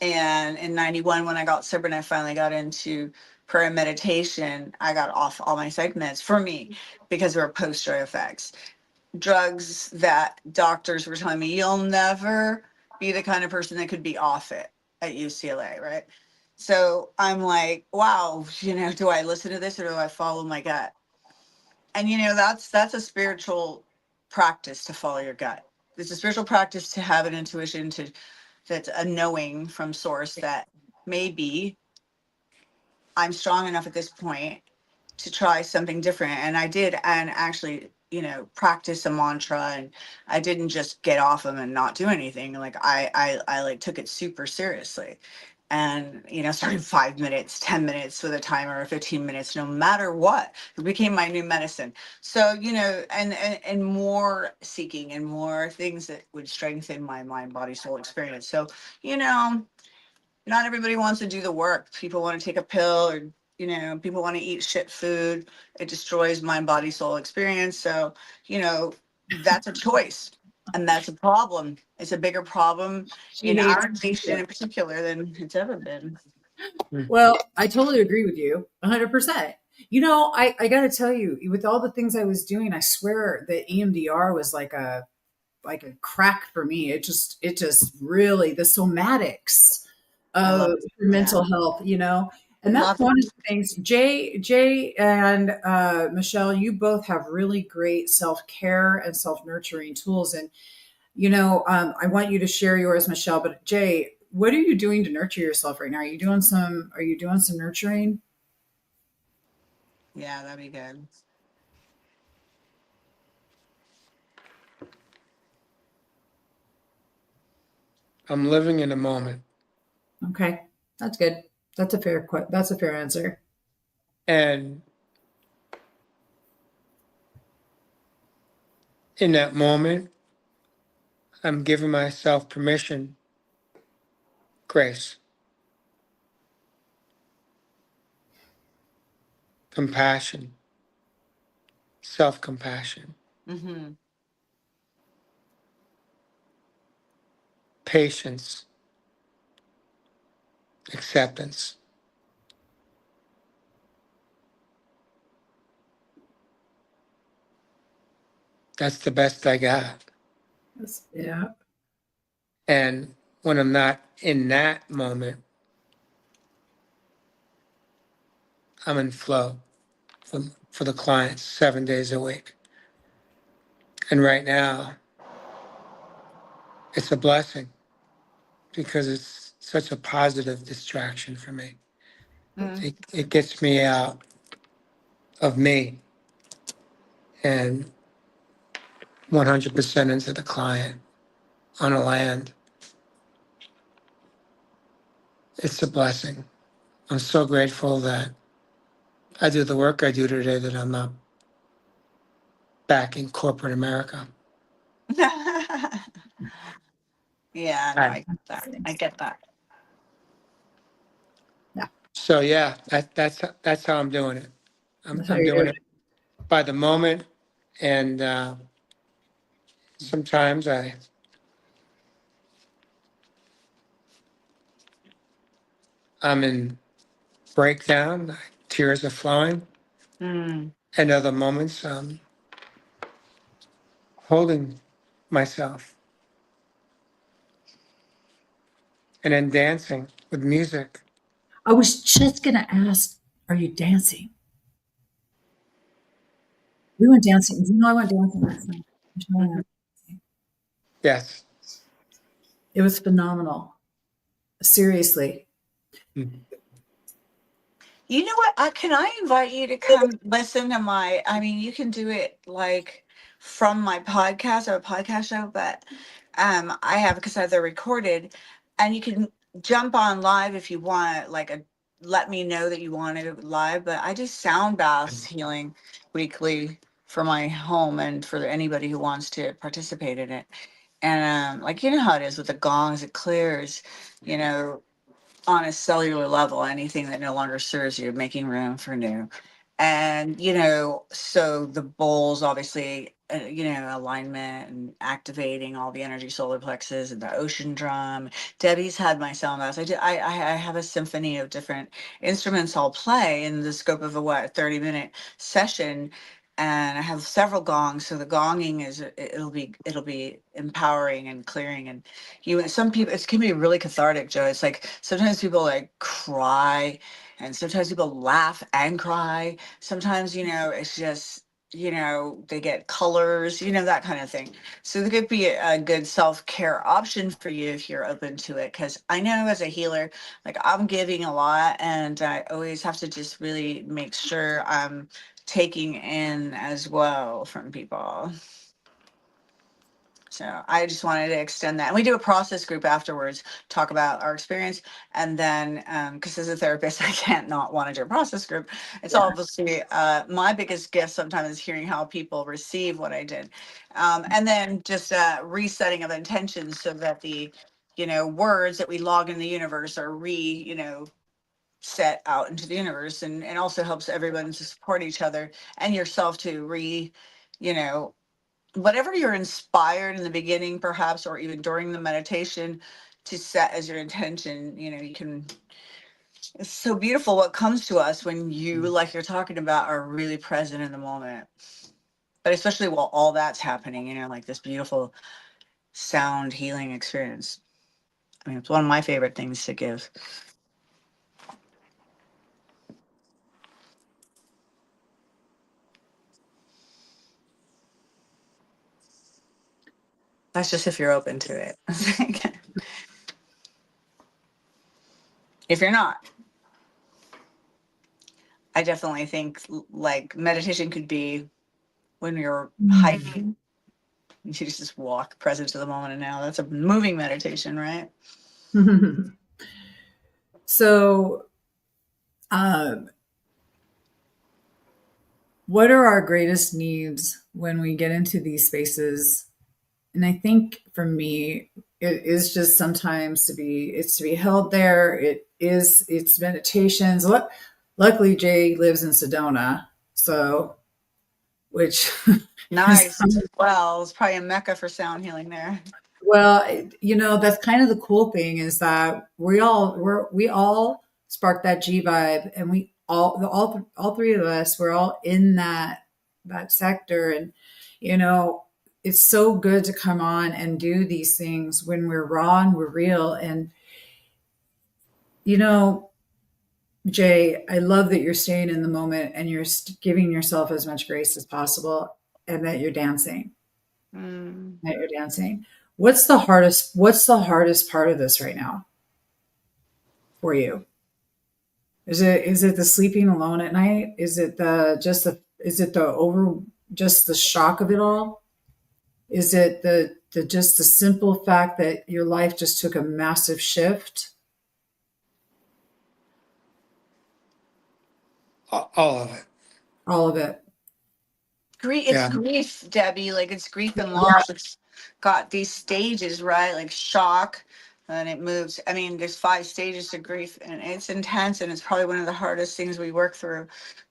and in '91 when I got sober and I finally got into prayer and meditation, I got off all my psych meds for me because there were post drug effects, drugs that doctors were telling me you'll never be the kind of person that could be off it at UCLA, right? So I'm like, wow, do I listen to this or do I follow my gut? And that's a spiritual practice to follow your gut. It's a spiritual practice to have an intuition that's a knowing from source that maybe I'm strong enough at this point to try something different. And I did, and actually, practice a mantra, and I didn't just get off them and not do anything. Like I like took it super seriously. And, started 5 minutes, 10 minutes with a timer, or 15 minutes, no matter what. It became my new medicine. So, and more seeking and more things that would strengthen my mind, body, soul experience. So, not everybody wants to do the work. People want to take a pill, or people want to eat shit food. It destroys mind, body, soul experience. So that's a choice, and that's a problem. It's a bigger problem She in hates our nation in particular than it's ever been. Well, I totally agree with you 100%. I got to tell you, with all the things I was doing, I swear that EMDR was like a crack for me. It just really the somatics I love of it. mental health, and that's Love one it. of the things. Jay and Michelle, you both have really great self care and self nurturing tools, and I want you to share yours, Michelle. But Jay, what are you doing to nurture yourself right now? Are you doing some nurturing? Yeah, that'd be good. I'm living in the moment. Okay, that's good. That's a fair answer. And in that moment, I'm giving myself permission, grace, compassion, self-compassion, Mm-hmm. patience, acceptance. That's the best I got. Yeah. And when I'm not in that moment, I'm in flow for the clients 7 days a week. And right now, it's a blessing because such a positive distraction for me. Mm. It gets me out of me and 100% into the client on a land. It's a blessing. I'm so grateful that I do the work I do today, that I'm not back in corporate America. Yeah, no, Right. I get that. I get that. Yeah, So yeah, that's how I'm doing it. that's how I'm you're doing doing it by the moment, and sometimes I'm in breakdown, tears are flowing, Mm. and other moments holding myself and then dancing with music. I was just going to ask, are you dancing? We went dancing. You know, I went dancing last night. Michele and I Mhm. went dancing. Yes. It was phenomenal. Seriously. Mm. You know what? Can I invite you to come listen to my? I mean, you can do it like from my podcast or a podcast show, but I have because they're recorded, and you can jump on live if you want. Let me know that you want it live. But I do sound baths healing weekly for my home and for anybody who wants to participate in it. And like you know how it is with the gongs, it clears. You know, on a cellular level, anything that no longer serves you, making room for new. And, you know, so the bowls, obviously, you know, alignment and activating all the energy solar plexus and the ocean drum. Debbie's had my sound baths. I have a symphony of different instruments I'll play in the scope of a 30-minute session. And I have several gongs. So the gonging it'll be empowering and clearing, and some people, it can be really cathartic, Joe. It's like sometimes people like cry, and sometimes people laugh and cry. Sometimes, you know, it's just, you know, they get colors, you know, that kind of thing. So it could be a good self-care option for you if you're open to it, because I know as a healer, like I'm giving a lot, and I always have to just really make sure I'm taking in as well from people. So I just wanted to extend that. And we do a process group afterwards, talk about our experience. And then, because as a therapist, I can't not want to do a process group. It's Yeah. obviously my biggest gift sometimes is hearing how people receive what I did. And then just resetting of intentions so that the, you know, words that we log in the universe are you know, set out into the universe, and also helps everyone to support each other and yourself to you know, whatever you're inspired in the beginning, perhaps, or even during the meditation to set as your intention, you know, you can, it's so beautiful what comes to us when you, like you're talking about, are really present in the moment. But especially while all that's happening, you know, like this beautiful sound healing experience. I mean, it's one of my favorite things to give. That's just if you're open to it. If you're not, I definitely think like meditation could be when you're hiking. You just walk present to the moment and now. That's a moving meditation, right? So, um, what are our greatest needs when we get into these spaces? And I think for me, it is just sometimes to be held there. It's meditations. Luckily, Jay lives in Sedona, so which is Nice. Well, it's probably a mecca for sound healing there. well, you know, that's kind of the cool thing is that we all spark that G vibe, and we all three of us we're all in that sector, and you know, it's so good to come on and do these things when we're raw and we're real, and you know, Jay, I love that you're staying in the moment and you're giving yourself as much grace as possible, and that you're dancing. Mm. That you're dancing. What's the hardest part of this right now? for you? Is it the sleeping alone at night? Is it just the shock of it all? Is it the just the simple fact that your life just took a massive shift? All of it. All of it. It's Yeah. grief, Debbie. Like it's grief and loss. It's got these stages, right? Like shock, and it moves. I mean, there's 5 stages to grief, and it's intense, and it's probably one of the hardest things we work through.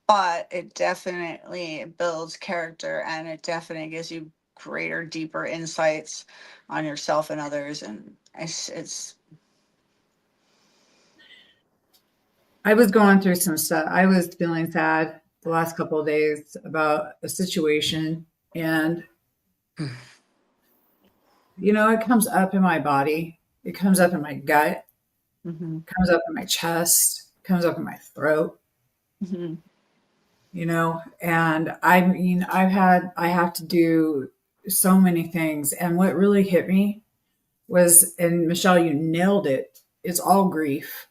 But it definitely builds character, and it definitely gives you greater, deeper insights on yourself and others. And it's I was going through some stuff. I was feeling sad the last couple of days about a situation, and it comes up in my body. It comes up in my gut. mm-hmm, It comes up in my chest. It comes up in my throat. mm-hmm, And I mean, I have to do so many things. And what really hit me was, and Michelle, you nailed it. It's all grief.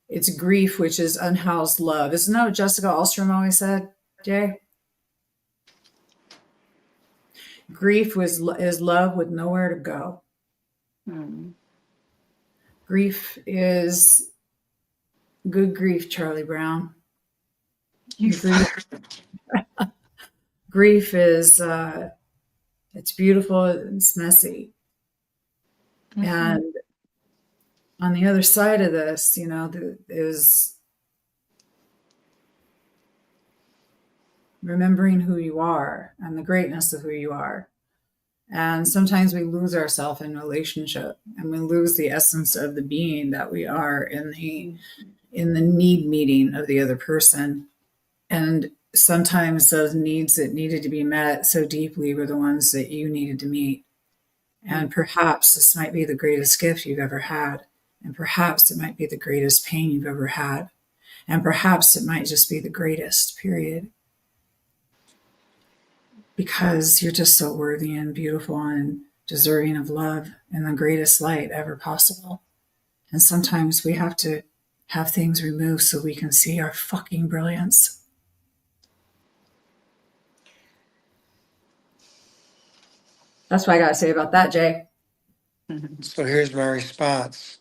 It's grief, which is unhoused love. Isn't that what Jessica Alstrom always said, Jay? Grief is love with nowhere to go. mm-hmm. Grief is good grief, Charlie Brown. Grief is it's beautiful, it's messy. Mm-hmm. And on the other side of this, is remembering who you are and the greatness of who you are. And sometimes we lose ourselves in relationship, and we lose the essence of the being that we are in the need meeting of the other person. And sometimes those needs that needed to be met so deeply were the ones that you needed to meet. And perhaps this might be the greatest gift you've ever had. And perhaps it might be the greatest pain you've ever had. And perhaps it might just be the greatest, period. Because you're just so worthy and beautiful and deserving of love in the greatest light ever possible. And sometimes we have to have things removed so we can see our fucking brilliance. That's what I got to say about that, Jay. So here's my response.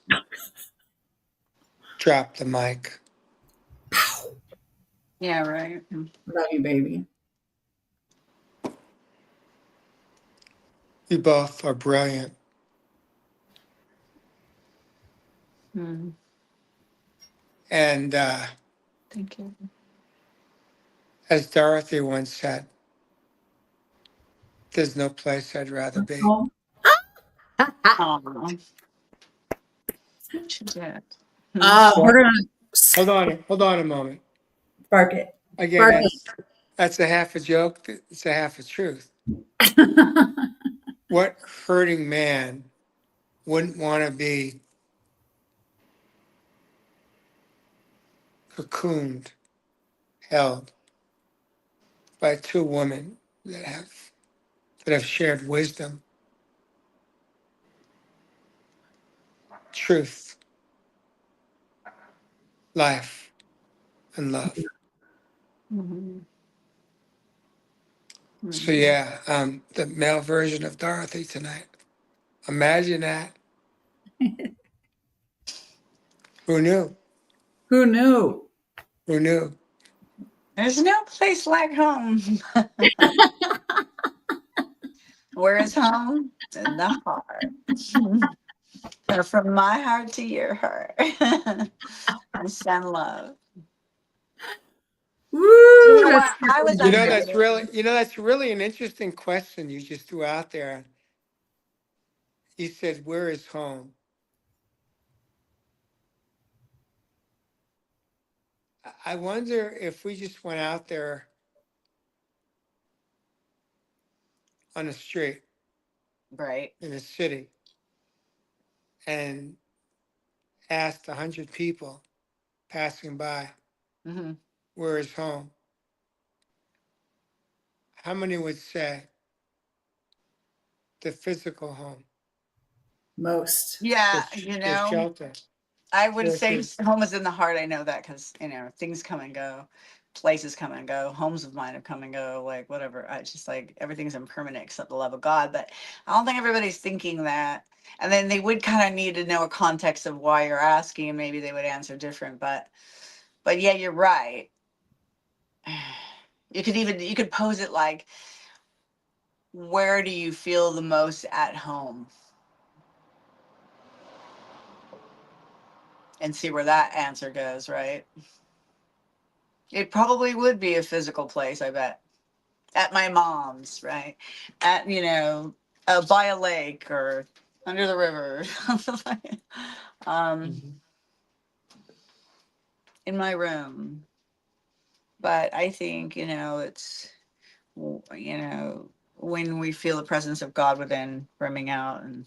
Drop the mic. Yeah, right. Love you, baby. You both are brilliant. Mm, And thank you. as Dorothy once said, there's no place I'd rather be. Oh, Aw. She did. we're going to Hold on a moment. spark it. Again, that's a half a joke. It's a half a truth. What hurting man wouldn't want to be cocooned, held by 2 women that have shared wisdom, truth, life, and love. Mhm. So yeah, the male version of Dorothy tonight. Imagine that. Who knew? Who knew? Who knew? There's no place like home. Where is home? It's in the heart. Or from my heart to your heart. I send love. Woo! You know That's what? I was You know, under. that's really an interesting question you just threw out there. You said, "Where is home?" I wonder if we just went out there on a street Right. in a city and asked 100 people passing by, Mm-hmm. "Where is home?" How many would say the physical home, most. Yeah, the shelter? I would Yes, say yes. home is in the heart. I know that because, things come and go, places come and go, homes of mine have come and go, like whatever. I just like everything's impermanent except the love of God. But I don't think everybody's thinking that. And then they would kind of need to know a context of why you're asking, and maybe they would answer different. But yeah, you're right. You could pose it like, where do you feel the most at home? And see where that answer goes, right? It probably would be a physical place, I bet. At my mom's, right? At, by a lake or under the river. um, Mhm. in my room. But I think, it's, when we feel the presence of God within, brimming out and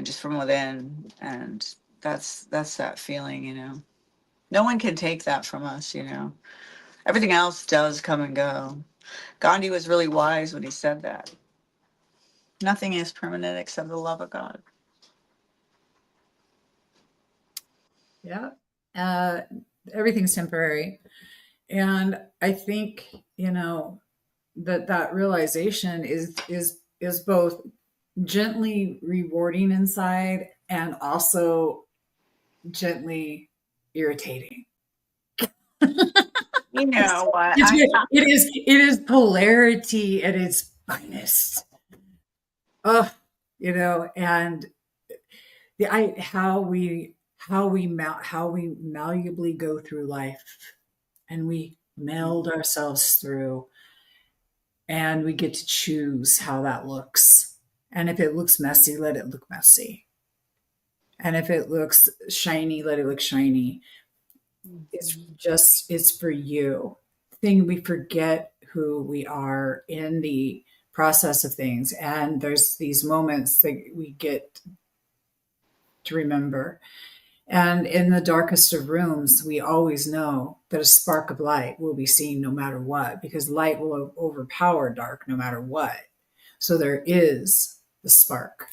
just from within. And that's that feeling. No one can take that from us. Everything else does come and go. Gandhi was really wise when he said that. Nothing is permanent except the love of God. Yeah. Uh, Everything's temporary. And I think, that realization is both gently rewarding inside and also gently irritating. You know what? It is polarity at its finest. Oh, and the I how we malleably go through life, and we meld ourselves through, and we get to choose how that looks. And if it looks messy, let it look messy. And if it looks shiny, let it look shiny. It's for you. Thing we forget who we are in the process of things. And there's these moments that we get to remember. And in the darkest of rooms, we always know that a spark of light will be seen no matter what, because light will overpower dark no matter what. So there is the spark.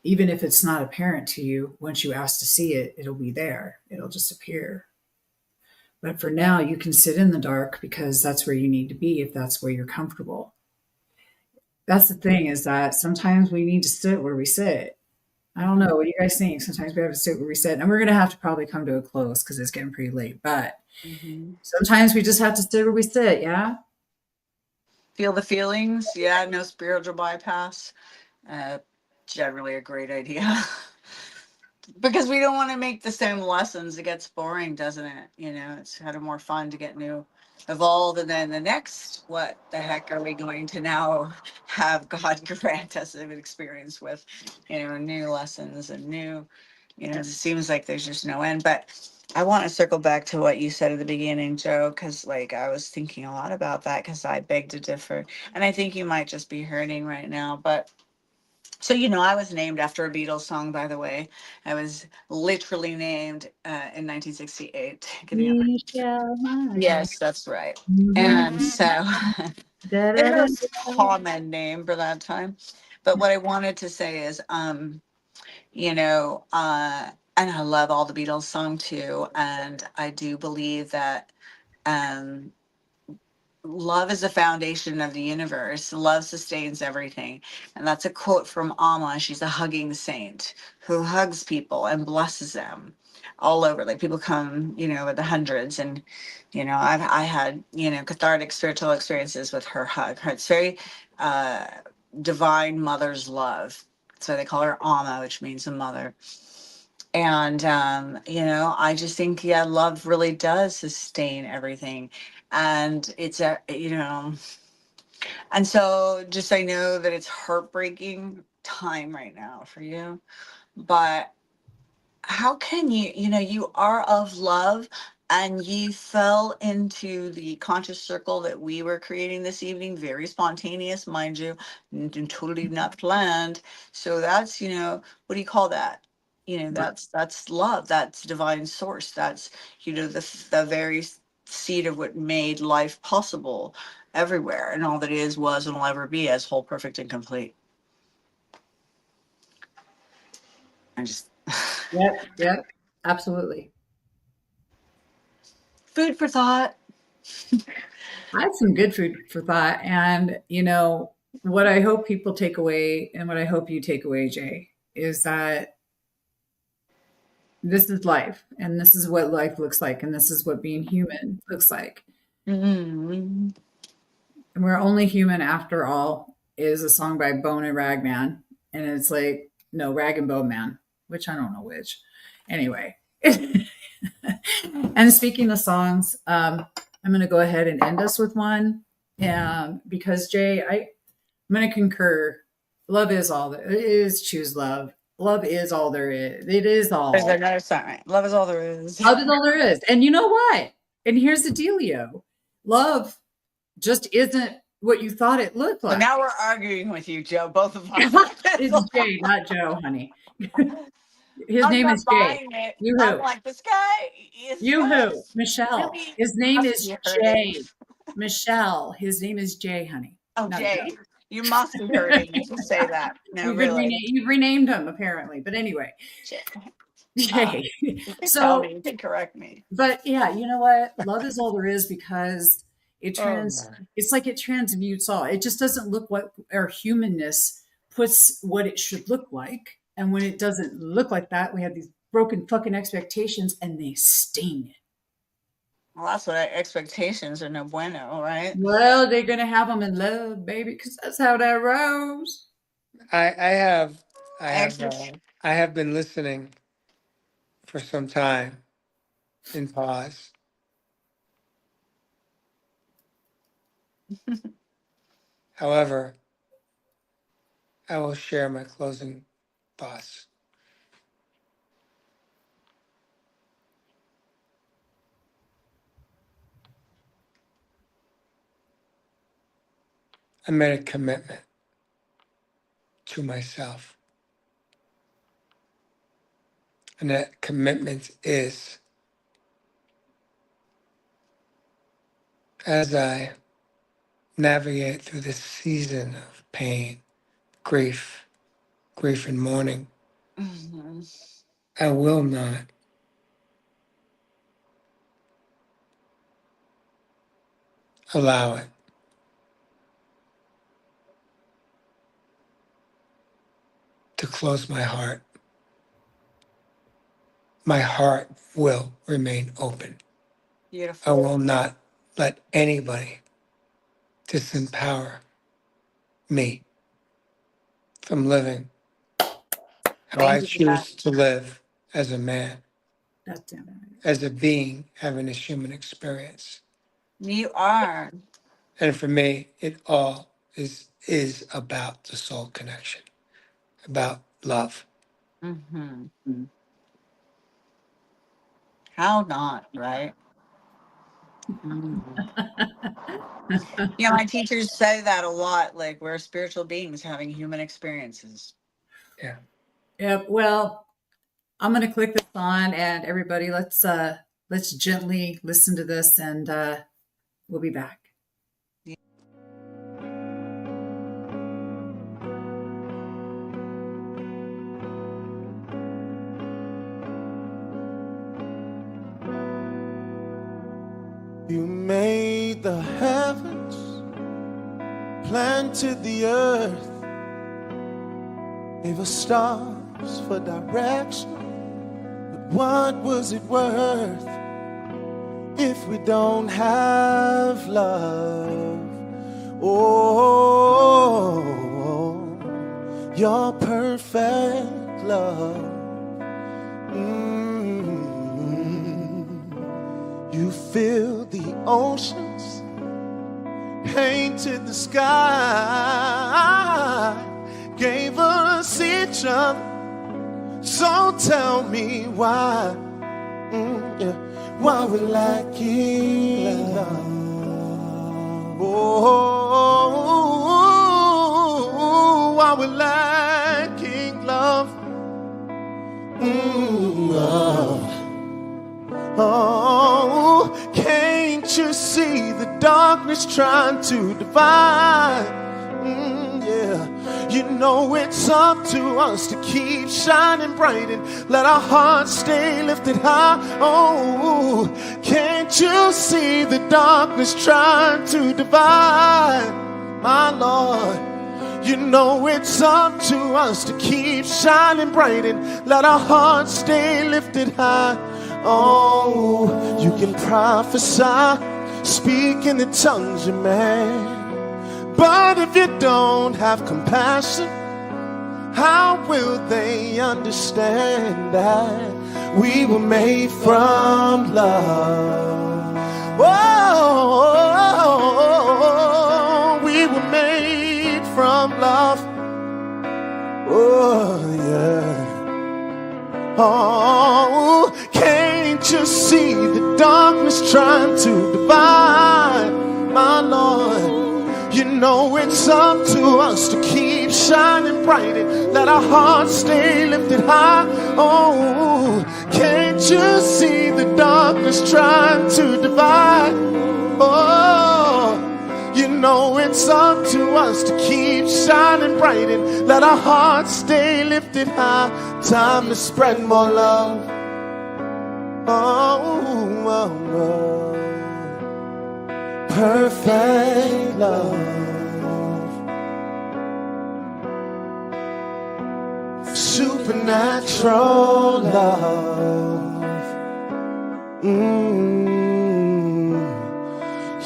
Even if it's not apparent to you, once you ask to see it, it'll be there. It'll just appear. But for now, you can sit in the dark because that's where you need to be if that's where you're comfortable. That's the thing, is that sometimes we need to sit where we sit. I don't know. What do you guys think? Sometimes we have to sit where we sit, and we're going to have to probably come to a close because it's getting pretty late. But Mm-hmm. sometimes we just have to sit where we sit. Yeah. Feel the feelings. Yeah, no spiritual bypass. Generally a great idea. Because we don't want to make the same lessons. It gets boring, doesn't it? It's kind of more fun to get new, evolve, and then the next, what the heck are we going to now have God grant us an experience with? New lessons and new, it seems like there's just no end. But I want to circle back to what you said at the beginning, Joe, because like I was thinking a lot about that because I beg to differ. And I think you might just be hurting right now, but so, I was named after a Beatles song, by the way. I was literally named in 1968. Getting up. We shall not. Yes, that's right. And Da, so it da, da. was a common name for that time. But what I wanted to say is, and I love all the Beatles song too. And I do believe that um, love is the foundation of the universe. Love sustains everything. And that's a quote from Amma. She's a hugging saint who hugs people and blesses them all over. Like people come, with the hundreds. And, I had, cathartic spiritual experiences with her hug. It's very uh, divine mother's love. So they call her Amma, which means a mother. And I just think, yeah, love really does sustain everything. And it's and so just I know that it's heartbreaking time right now for you, but how can you are of love, and you fell into the conscious circle that we were creating this evening, very spontaneous, mind you, and totally not planned. So that's, what do you call that? That's love, that's divine source, that's, the very seed of what made life possible everywhere, and all that is, was, and will ever be, as whole, perfect, and complete. I just Yep. Yep. Absolutely. Food for thought. I had some good food for thought. And, what I hope people take away and what I hope you take away, Jay, is that this is life and this is what life looks like. And this is what being human looks like. Mm-hmm. And we're only human after all is a song by Bone and Ragman. And it's like, no, Rag and Bone Man, which I don't know which. Anyway. And speaking of songs, I'm going to go ahead and end us with one. Because Jay, I'm going to concur. Love is all there is. Choose love. Love is all there is. It is all. There's another song, right? Love is all there is. Love is all there is. And you know what? And here's the dealio. Love just isn't what you thought it looked like. Well, now we're arguing with you, Joe, both of us. It's Jay, not Joe, honey. His name is Jay. You who? I'm like, this guy is You who? Michelle. really His name must is be hurting. Jay. Michelle. His name is Jay, honey. Oh, not Jay, Joe. you must be hurting to say that. No, really. You've renamed him, apparently. But anyway. Jay. You can So, tell me, you can correct me. but yeah, you know what? Love is all there is because it's like it transmutes all. It just doesn't look what our humanness puts what it should look like. And when it doesn't look like that, we have these broken fucking expectations and they sting it. Well, that's what expectations are no bueno, right? Well, they're going to have them in love, baby, because that's how that rolls. I have been listening for some time in pause. However, I will share my closing thoughts. I made a commitment to myself. And that commitment is, as I navigate through this season of pain, grief and mourning, Mm-hmm. I will not allow it to close my heart. My heart will remain open. I Beautiful. will not let anybody disempower me from living how I Thank you for that. choose to live as a man, That's damn right. as a being having this human experience. You are. And for me, it all is about the soul connection, about love. Mm-hmm. How not, right? Yeah, my teachers say that a lot. Like, we're spiritual beings having human experiences. Yeah. Yep. Well, I'm going to click this on, and everybody, let's gently listen to this, and we'll be back. You made the heavens, planted the earth, gave us stars for direction. But what was it worth if we don't have love? Oh, your perfect love. You filled the oceans, painted the sky, gave us each other. So tell me why, why we're lacking love. Oh, why we're lacking love. Oh, can't you see the darkness trying to divide? Yeah, You know it's up to us to keep shining bright and let our hearts stay lifted high. Oh, can't you see the darkness trying to divide, my Lord? You know it's up to us to keep shining bright and let our hearts stay lifted high. Oh, you can prophesy, speak in the tongues you may, but if you don't have compassion, how will they understand that we were made from love? Oh, we were made from love. Oh, yeah. Oh, can't you see the darkness trying to divide, my Lord? You know it's up to us to keep shining bright and let our hearts stay lifted high. Oh, can't you see the darkness trying to divide? Oh, you know it's up to us to keep shining bright and let our hearts stay lifted high. Time to spread more love. Oh, oh, oh. Perfect love. Supernatural love.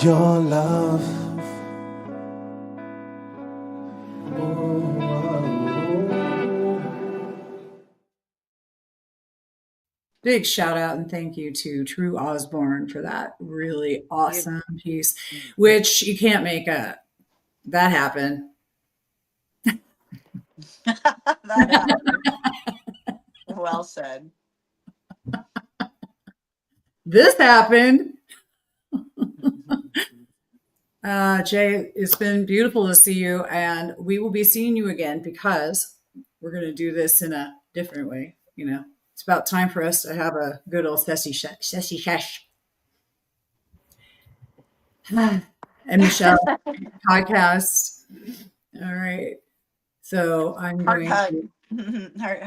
Your love. Big shout out and thank you to True Osborne for that really awesome piece, which you can't make up. That happened. That happened. Well said. This happened. Jay, it's been beautiful to see you, and we will be seeing you again because we're going to do this in a different way. You know, it's about time for us to have a good old sessy sesh. And Michele, podcast. All right. So I'm Heart going hug. to Heart